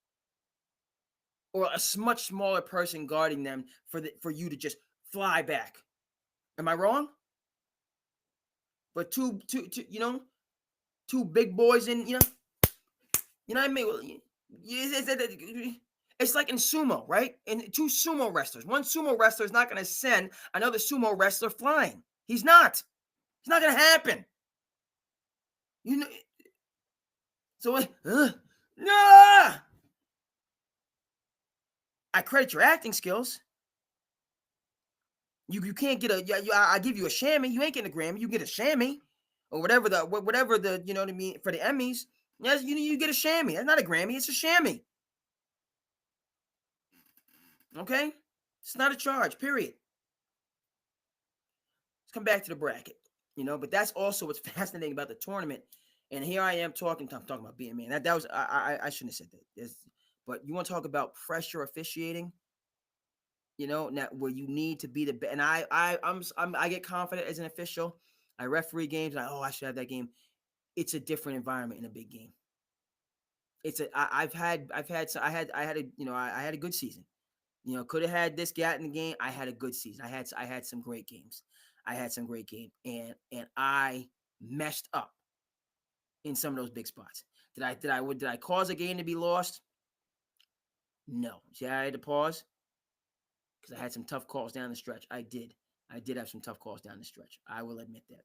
Or a much smaller person guarding them for you to just fly back. Am I wrong? But two two big boys in, you know what I mean? It's like in sumo, right? And 2 sumo wrestlers. One sumo wrestler is not going to send another sumo wrestler flying. He's not. It's not going to happen. You know. So, nah! I credit your acting skills. You can't get I give you a chamois. You ain't getting a Grammy. You get a chamois or whatever the you know what I mean, for the Emmys. Yes, you get a chamois. That's not a Grammy. It's a chamois. Okay, it's not a charge. Period. Let's come back to the bracket. But that's also what's fascinating about the tournament. And here I am talking about being man. That was I shouldn't have said that. But you want to talk about pressure officiating? Now where you need to be the best. And I get confident as an official. I referee games. And I should have that game. It's a different environment in a big game. I had a good season. Could have had this gat in the game. I had a good season. I had some great games. And I messed up in some of those big spots. Did I cause a game to be lost? No. See, I had to pause because I had some tough calls down the stretch. I did have some tough calls down the stretch. I will admit that.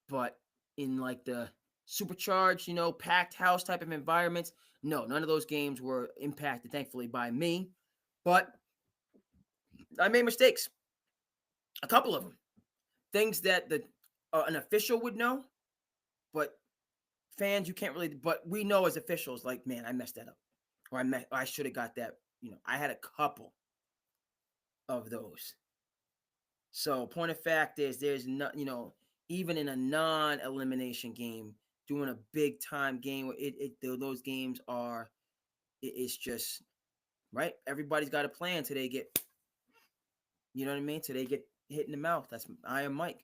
But in like the supercharged, packed house type of environments, no, none of those games were impacted, thankfully, by me. But I made mistakes. A couple of them. Things that an official would know, but fans, you can't really, but we know as officials, like, man, I messed that up. Or I should have got that. I had a couple of those. So point of fact is there's not, even in a non-elimination game, doing a big time game, those games are, it's just, right? Everybody's got a plan till they get, you know what I mean? Till they get hit in the mouth. That's Iron Mike.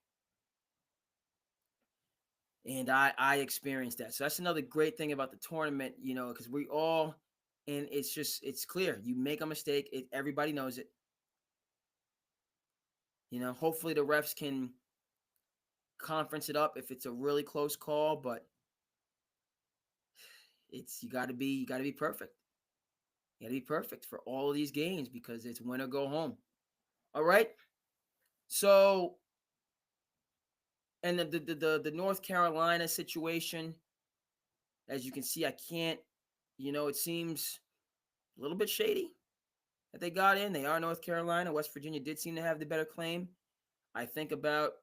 And I experienced that. So that's another great thing about the tournament, because we all, and it's clear. You make a mistake, everybody knows it. Hopefully the refs can conference it up if it's a really close call, but you got to be perfect. You got to be perfect for all of these games because it's win or go home. All right. So, and the North Carolina situation, as you can see, I can't. It seems a little bit shady that they got in. They are North Carolina. West Virginia did seem to have the better claim. I think about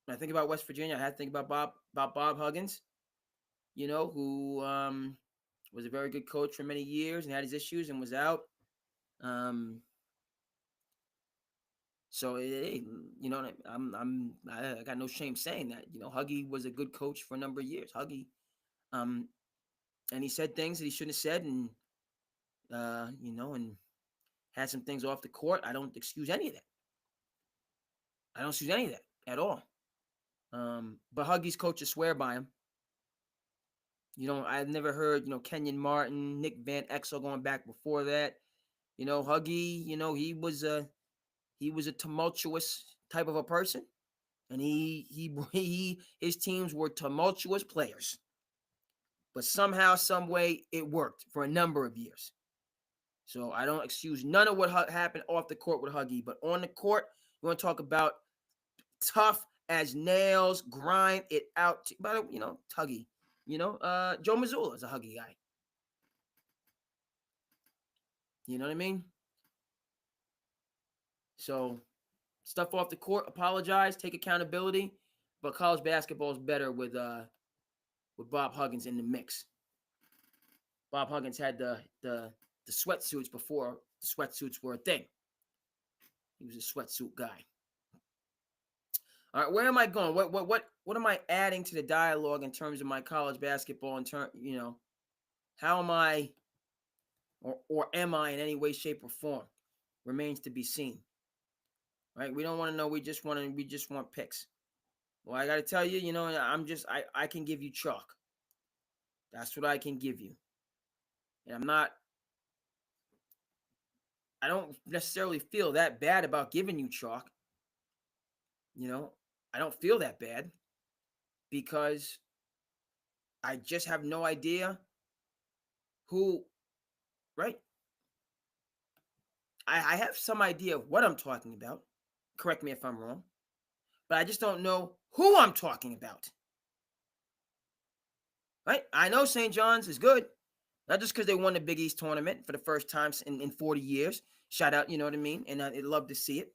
West Virginia. I had to think about Bob Huggins, who was a very good coach for many years and had his issues and was out. So I got no shame saying that. Huggy was a good coach for a number of years. Huggy, and he said things that he shouldn't have said, and and had some things off the court. I don't excuse any of that. I don't excuse any of that at all. But Huggy's coaches swear by him. I've never heard, Kenyon Martin, Nick Van Exel going back before that. Huggy, he was a tumultuous type of a person, and his teams were tumultuous players. But somehow, some way, it worked for a number of years. So I don't excuse none of what happened off the court with Huggy, but on the court, you want to talk about tough as nails, grind it out. But Tuggy. Joe Mazzulla is a huggy guy. You know what I mean? So stuff off the court, apologize, take accountability. But college basketball is better with Bob Huggins in the mix. Bob Huggins had the sweatsuits before the sweatsuits were a thing. He was a sweatsuit guy. All right, where am I going? What am I adding to the dialogue in terms of my college basketball? How am I, or am I in any way, shape, or form? Remains to be seen. Right? We don't want to know. We just want picks. Well, I got to tell you, I can give you chalk. That's what I can give you. And I don't necessarily feel that bad about giving you chalk. I don't feel that bad because I just have no idea who, right? I have some idea of what I'm talking about. Correct me if I'm wrong. But I just don't know who I'm talking about. Right? I know St. John's is good. Not just because they won the Big East tournament for the first time in 40 years. Shout out, you know what I mean? And I'd love to see it.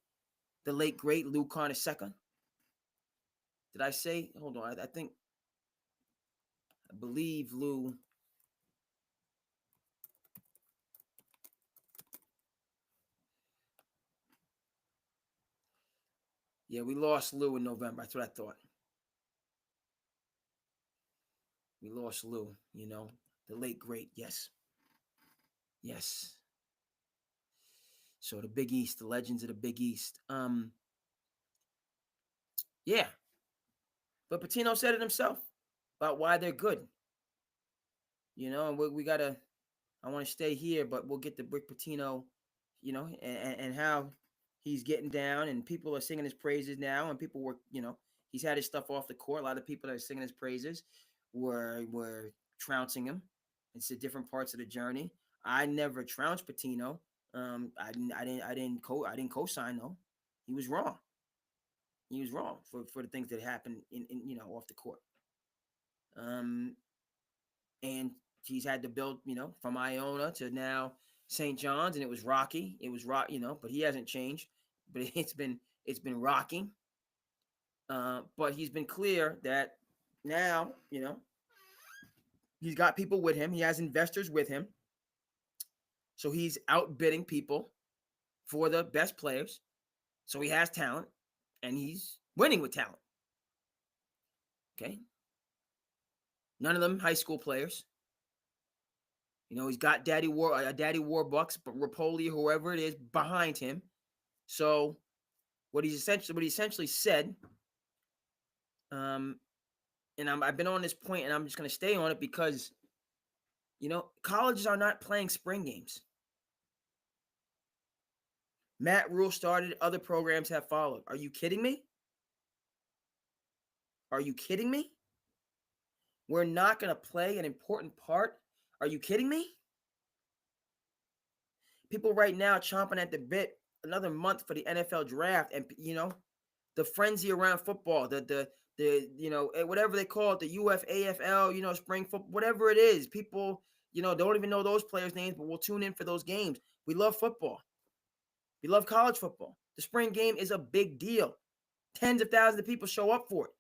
The late, great Lou Carnesecca. Did I say? Hold on. I believe Lou. Yeah, we lost Lou in November. That's what I thought. We lost Lou, the late, great. Yes. Yes. So the Big East, the legends of the Big East. Yeah. But Pitino said it himself about why they're good. And we gotta. I want to stay here, but we'll get to Rick Pitino, and how he's getting down, and people are singing his praises now, and people were, he's had his stuff off the court. A lot of people that are singing his praises were trouncing him. It's the different parts of the journey. I never trounced Pitino. I didn't co-sign though. He was wrong. He was wrong for the things that happened in off the court. And he's had to build, from Iona to now St. John's, and it was rocky. It was but he hasn't changed. But it's been rocking. But he's been clear that now, he's got people with him. He has investors with him. So he's outbidding people for the best players. So he has talent, and he's winning with talent. Okay. None of them high school players. He's got Daddy Warbucks, but Rapoli, whoever it is, behind him. So what he essentially said, and I've been on this point, and I'm just going to stay on it because, colleges are not playing spring games. Matt Rule started, other programs have followed. Are you kidding me? Are you kidding me? We're not going to play an important part. Are you kidding me? People right now chomping at the bit another month for the NFL draft, and the frenzy around football, the whatever they call it, the UFAFL, spring football, whatever it is. People, don't even know those players' names, but we'll tune in for those games. We love football. We love college football. The spring game is a big deal. Tens of thousands of people show up for it.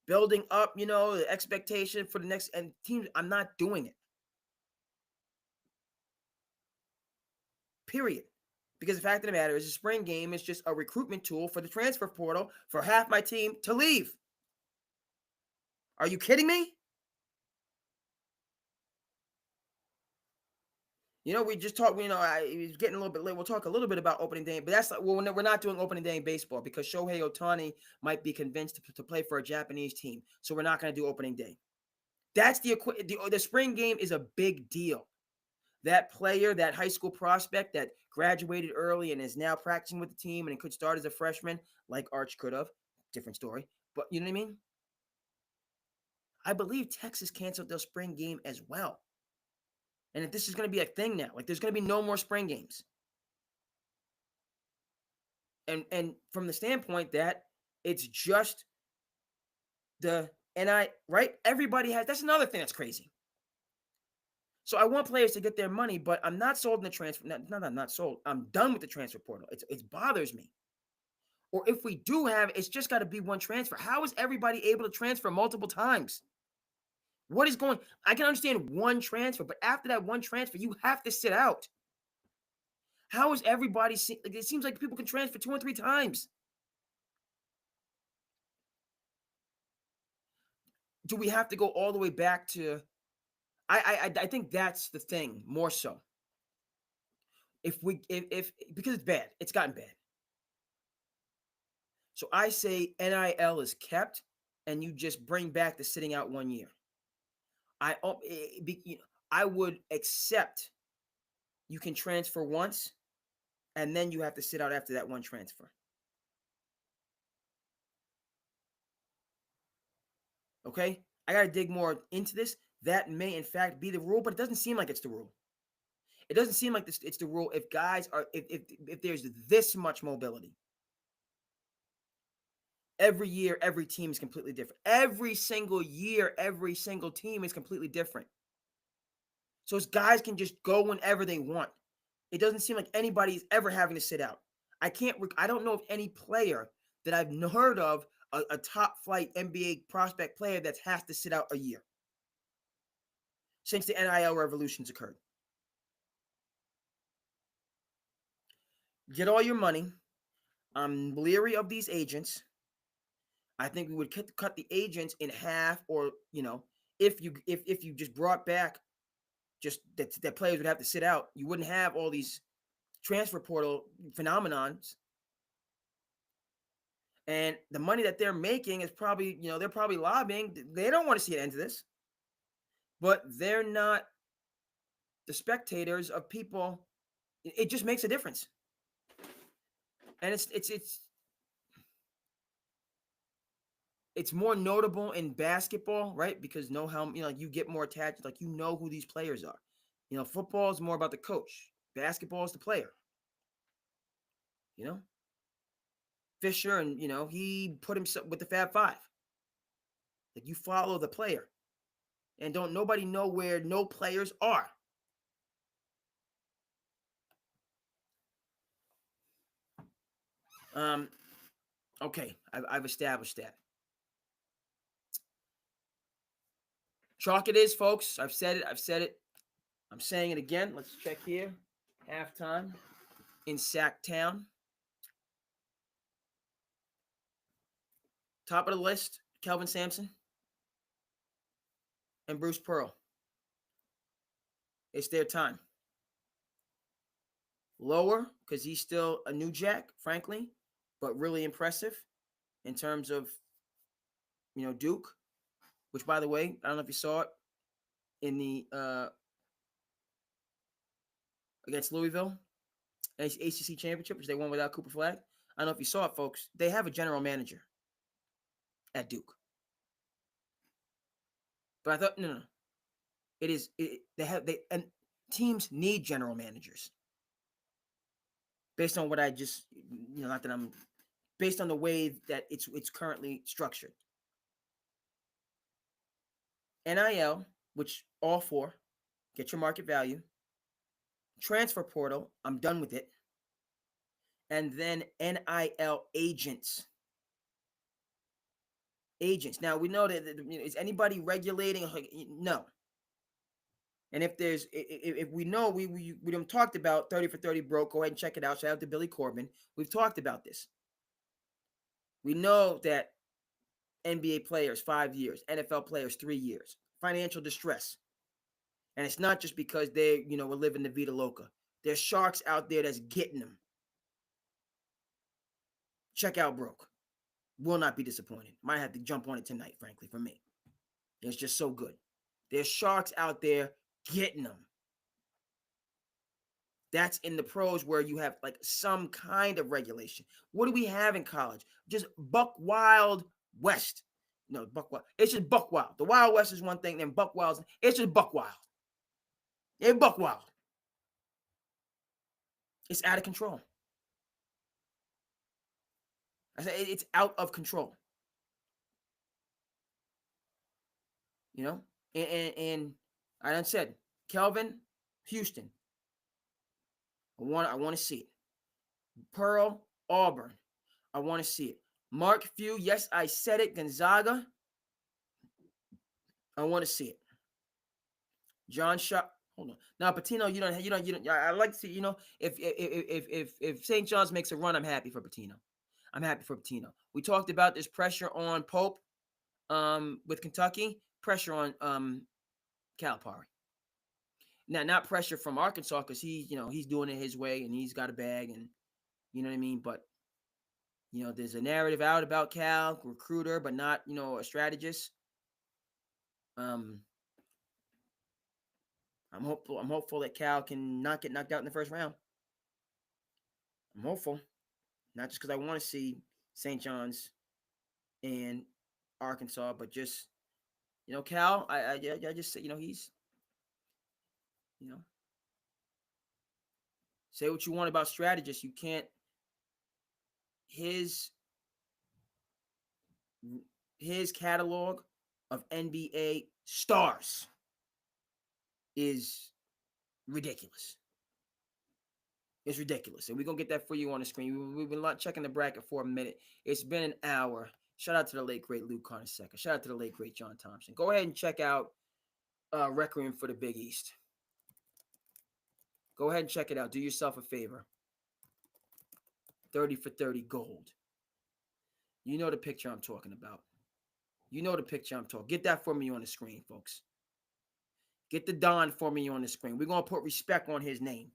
Building up, the expectation for the next and teams. I'm not doing it. Period. Because the fact of the matter is, the spring game is just a recruitment tool for the transfer portal for half my team to leave. Are you kidding me? We just talked, it was getting a little bit late. We'll talk a little bit about opening day, but that's we're not doing opening day in baseball because Shohei Ohtani might be convinced to play for a Japanese team. So we're not going to do opening day. That's the spring game is a big deal. That player, that high school prospect that graduated early and is now practicing with the team and could start as a freshman, like Arch could have, different story. But you know what I mean? I believe Texas canceled their spring game as well. And if this is going to be a thing now, like there's going to be no more spring games. And from the standpoint that it's just the right? Everybody has. That's another thing that's crazy. So I want players to get their money, but I'm not sold in the transfer. Not sold. I'm done with the transfer portal. It bothers me. Or if we do have, it's just got to be one transfer. How is everybody able to transfer multiple times? What is going? I can understand one transfer, but after that one transfer, you have to sit out. How is everybody? It seems like people can transfer 2 or 3 times. Do we have to go all the way back to? I think that's the thing more so. If because it's bad, it's gotten bad. So I say NIL is kept, and you just bring back the sitting out 1 year. I would accept you can transfer once, and then you have to sit out after that one transfer. Okay, I gotta dig more into this. That may in fact be the rule, but it doesn't seem like it's the rule. It doesn't seem like it's the rule if guys are if there's this much mobility. Every year, every team is completely different. Every single year, every single team is completely different. So guys can just go whenever they want. It doesn't seem like anybody's ever having to sit out. I don't know of any player that I've heard of, a top flight NBA prospect player that has to sit out a year since the NIL revolutions occurred. Get all your money. I'm leery of these agents. I think we would cut the agents in half, or if you just brought back just that players would have to sit out, you wouldn't have all these transfer portal phenomenons. And the money that they're making is probably, they're probably lobbying. They don't want to see an end to this, but they're not the spectators of people. It just makes a difference, and it's more notable in basketball, right? Because like you get more attached, like who these players are. Football is more about the coach. Basketball is the player. Fisher, and he put himself with the Fab Five. Like you follow the player, and don't nobody know where no players are. Okay, I've established that. Chalk it is, folks. I've said it. I'm saying it again. Let's check here. Halftime in Sacktown. Top of the list, Kelvin Sampson and Bruce Pearl. It's their time. Lower, because he's still a new jack, frankly, but really impressive in terms of, Duke, which, by the way, I don't know if you saw it in the against Louisville, ACC championship, which they won without Cooper Flag. I don't know if you saw it, folks. They have a general manager at Duke. But I thought, no. And teams need general managers. Based on what I just, not that I'm, based on the way that it's currently structured. NIL, which all four, get your market value. Transfer portal, I'm done with it. And then NIL agents. Now we know that is anybody regulating? No. And if we know we talked about 30 for 30 broke, go ahead and check it out. Shout out to Billy Corbin. We've talked about this. We know that NBA players 5 years, NFL players 3 years, financial distress. And it's not just because they, were living the Vida Loca. There's sharks out there that's getting them. Check out broke. Will not be disappointed. Might have to jump on it tonight, frankly, for me. It's just so good. There's sharks out there getting them. That's in the pros where you have like some kind of regulation. What do we have in college? Just buck wild west. No, buck wild. It's just buck wild. The Wild West is one thing, then buck wild. It's just buck wild. It's buck wild. It's out of control. I say it's out of control. You know, and I done said Kelvin, Houston. I want to see it. Pearl, Auburn. I want to see it. Mark Few, yes, I said it. Gonzaga. I want to see it. John Shaw. Hold on. Now, Patino, you don't. I like to see. If St. John's makes a run, I'm happy for Patino. I'm happy for Patino. We talked about this pressure on Pope, with Kentucky, pressure on Calipari. Now, not pressure from Arkansas because he's doing it his way and he's got a bag and you know what I mean. But there's a narrative out about Cal recruiter, but not a strategist. Um, I'm hopeful. I'm hopeful that Cal can not get knocked out in the first round. I'm hopeful, not just because I want to see St. John's and Arkansas, but just Cal. I just he's you know say what you want about strategists. You can't his his catalog of NBA stars is ridiculous. It's ridiculous. And we're going to get that for you on the screen. We've been checking the bracket for a minute. It's been an hour. Shout out to the late, great Luke Carnesecca. Shout out to the late, great John Thompson. Go ahead and check out Requiem for the Big East. Go ahead and check it out. Do yourself a favor. 30 for 30 gold. You know the picture I'm talking about. You know the picture I'm talking. Get that for me on the screen, folks. Get the Don for me on the screen. We're going to put respect on his name.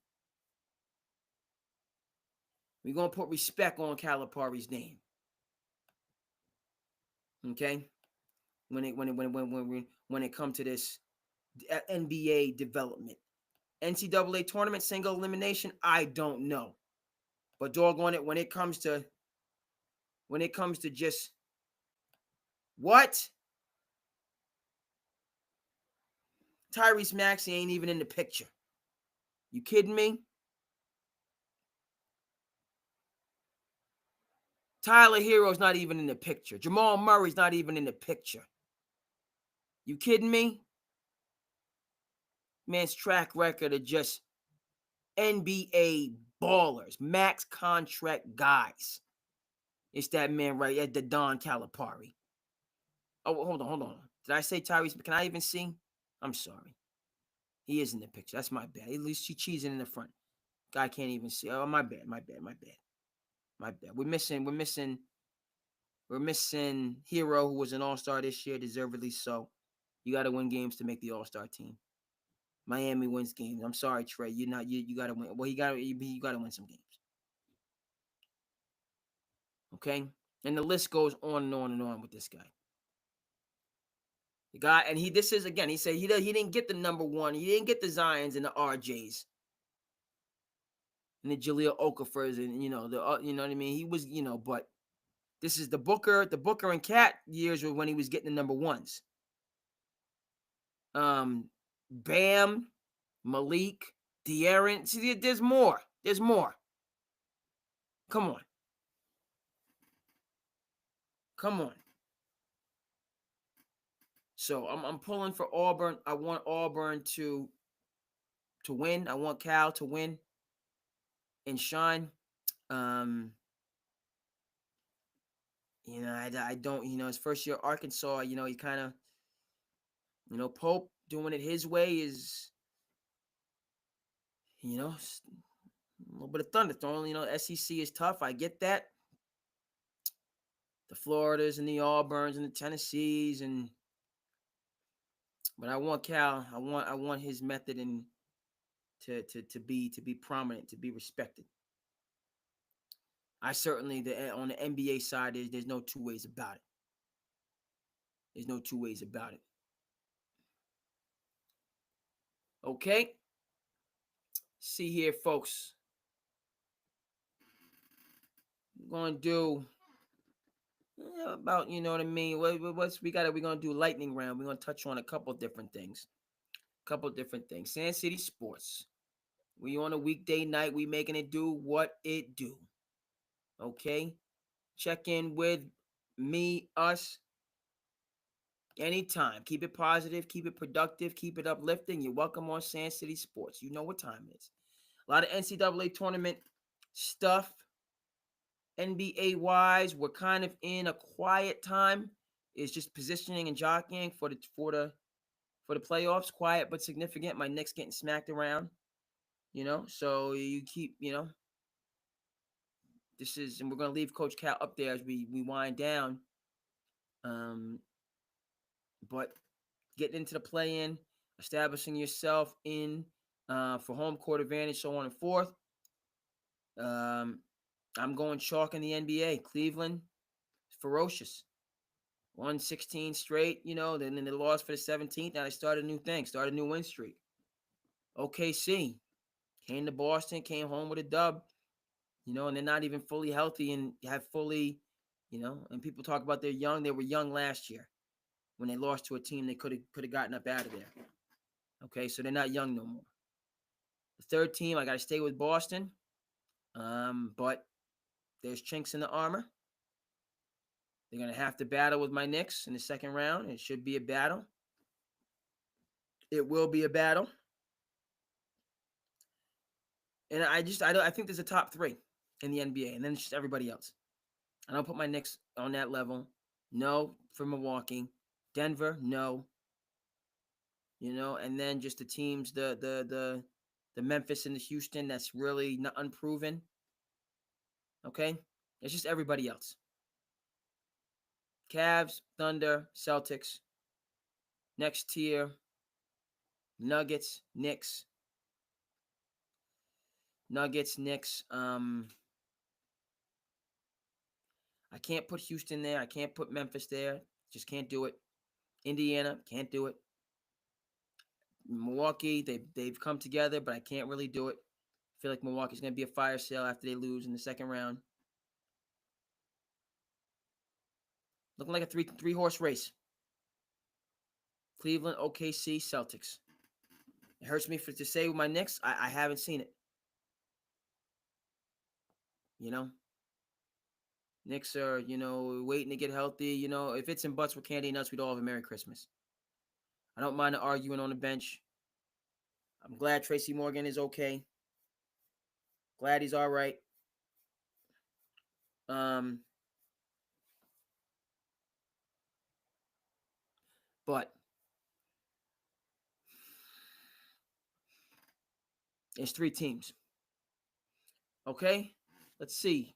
We're going to put respect on Calipari's name. Okay? When it comes to this NBA development. NCAA tournament, single elimination, I don't know. But doggone it, when it comes to just what? Tyrese Maxey ain't even in the picture. You kidding me? Tyler Hero's not even in the picture. Jamal Murray's not even in the picture. You kidding me? Man's track record of just NBA ballers, max contract guys. It's that man right at the Don Calipari. Oh, hold on. Did I say Tyrese? Can I even see? I'm sorry. He is in the picture. That's my bad. At least she's cheesing in the front. Guy can't even see. Oh, my bad. We're missing Hero, who was an all-star this year, deservedly so. You got to win games to make the all-star team. Miami wins games. I'm sorry, Trey. You got to win. Well, you got to win some games. Okay? And the list goes on and on and on with this guy. The guy, and he said he didn't get the number one. He didn't get the Zions and the RJs. And the Jaleel Okafers and you know what I mean. He was but this is the Booker and Cat years were when he was getting the number ones. Bam, Malik, De'Aaron. See, there's more. Come on. So I'm pulling for Auburn. I want Auburn to win. I want Cal to win and shine. I don't, his first year Arkansas, he kind of, Pope doing it his way is, a little bit of thunder throwing. SEC is tough. I get that. The Floridas and the Auburns and the Tennessees but I want Cal. I want his method and to be prominent, to be respected. I certainly on the NBA side, there's no two ways about it. There's no two ways about it. Okay. See here, folks. We're gonna do about what I mean. What's we got? We're gonna do lightning round. We're gonna touch on a couple different things. SandCity Sports. We on a weekday night. We making it do what it do. Okay. Check in with me, us, Anytime. Keep it positive, keep it productive, keep it uplifting. You're welcome on SandCity Sports. You know what time it is. A lot of NCAA tournament stuff. NBA wise, we're kind of in a quiet time. It's just positioning and jockeying for the playoffs. Quiet but significant. My Knicks getting smacked around. So you keep, this is, and we're gonna leave Coach Cal up there as we wind down. But getting into the play-in, establishing yourself in for home court advantage, so on and forth. I'm going chalk in the NBA. Cleveland, ferocious. Won 16 straight, then they lost for the 17th. Now they started a new thing, started a new win streak. OKC came to Boston, came home with a dub, and they're not even fully healthy and have fully, and people talk about they're young. They were young last year when they lost to a team they could have gotten up out of there. Okay, so they're not young no more. The third team, I got to stay with Boston, but there's chinks in the armor. They're going to have to battle with my Knicks in the second round. It should be a battle. It will be a battle. And I think there's a top three in the NBA, and then it's just everybody else. I don't put my Knicks on that level. No, for Milwaukee. Denver, no. And then just the teams, the Memphis and the Houston, that's really not unproven. Okay? It's just everybody else. Cavs, Thunder, Celtics. Next tier, Nuggets, Knicks. Knicks. I can't put Houston there. I can't put Memphis there. Just can't do it. Indiana, can't do it. Milwaukee, they've come together, but I can't really do it. I feel like Milwaukee's going to be a fire sale after they lose in the second round. Looking like a three horse race. Cleveland, OKC, Celtics. It hurts me to say with my Knicks, I haven't seen it. Knicks are, waiting to get healthy. If it's in butts with candy nuts, we'd all have a Merry Christmas. I don't mind arguing on the bench. I'm glad Tracy Morgan is okay. Glad he's all right. But it's three teams. Okay? Let's see.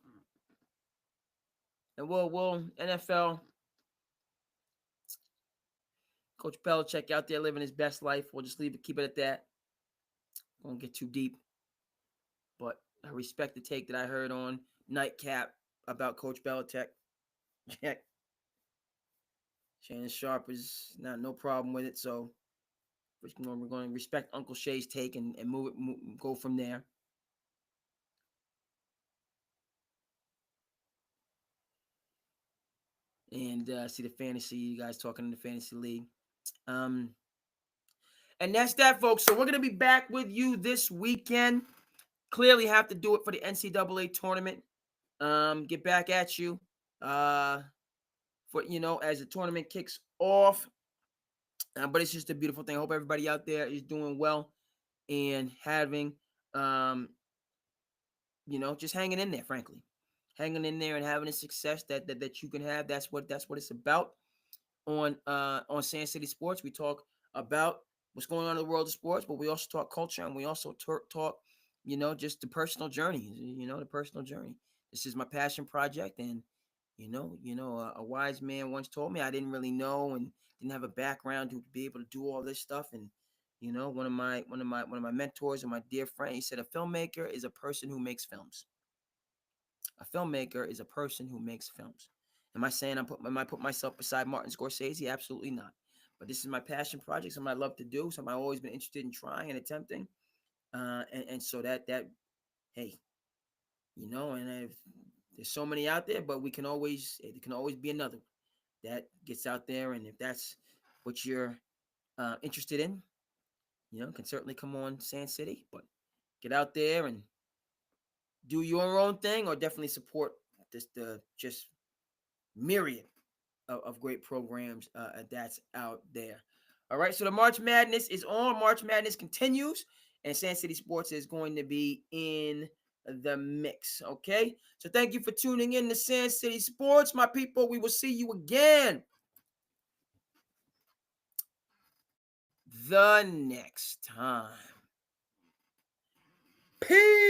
And we'll NFL. Coach Belichick out there living his best life. We'll just keep it at that. Won't get too deep. But I respect the take that I heard on Nightcap about Coach Belichick. Shannon Sharp is no problem with it. So we're going to respect Uncle Shay's take and go from there. And see the fantasy, you guys talking in the fantasy league. And that's that, folks. So we're going to be back with you this weekend. Clearly have to do it for the N.C.A.A tournament. Get back at you as the tournament kicks off. But it's just a beautiful thing. I hope everybody out there is doing well and having, just hanging in there, frankly. Hanging in there and having the success that you can have. That's what it's about. On SandCity Sports, we talk about what's going on in the world of sports, but we also talk culture, and we also talk, just the personal journey. The personal journey. This is my passion project, and a wise man once told me I didn't really know and didn't have a background to be able to do all this stuff. And one of my mentors and my dear friend, he said, a filmmaker is a person who makes films. A filmmaker is a person who makes films. Am I saying am I put myself beside Martin Scorsese? Absolutely not. But this is my passion project, something I love to do, something I've always been interested in trying and attempting. And so that hey, and there's so many out there, but there can always be another one that gets out there. And if that's what you're interested in, can certainly come on SandCity. But get out there and do your own thing, or definitely support the just myriad of great programs that's out there. All right, so the March Madness is on. March Madness continues, and SandCity Sports is going to be in the mix. Okay, so thank you for tuning in to SandCity Sports, my people. We will see you again the next time. Peace.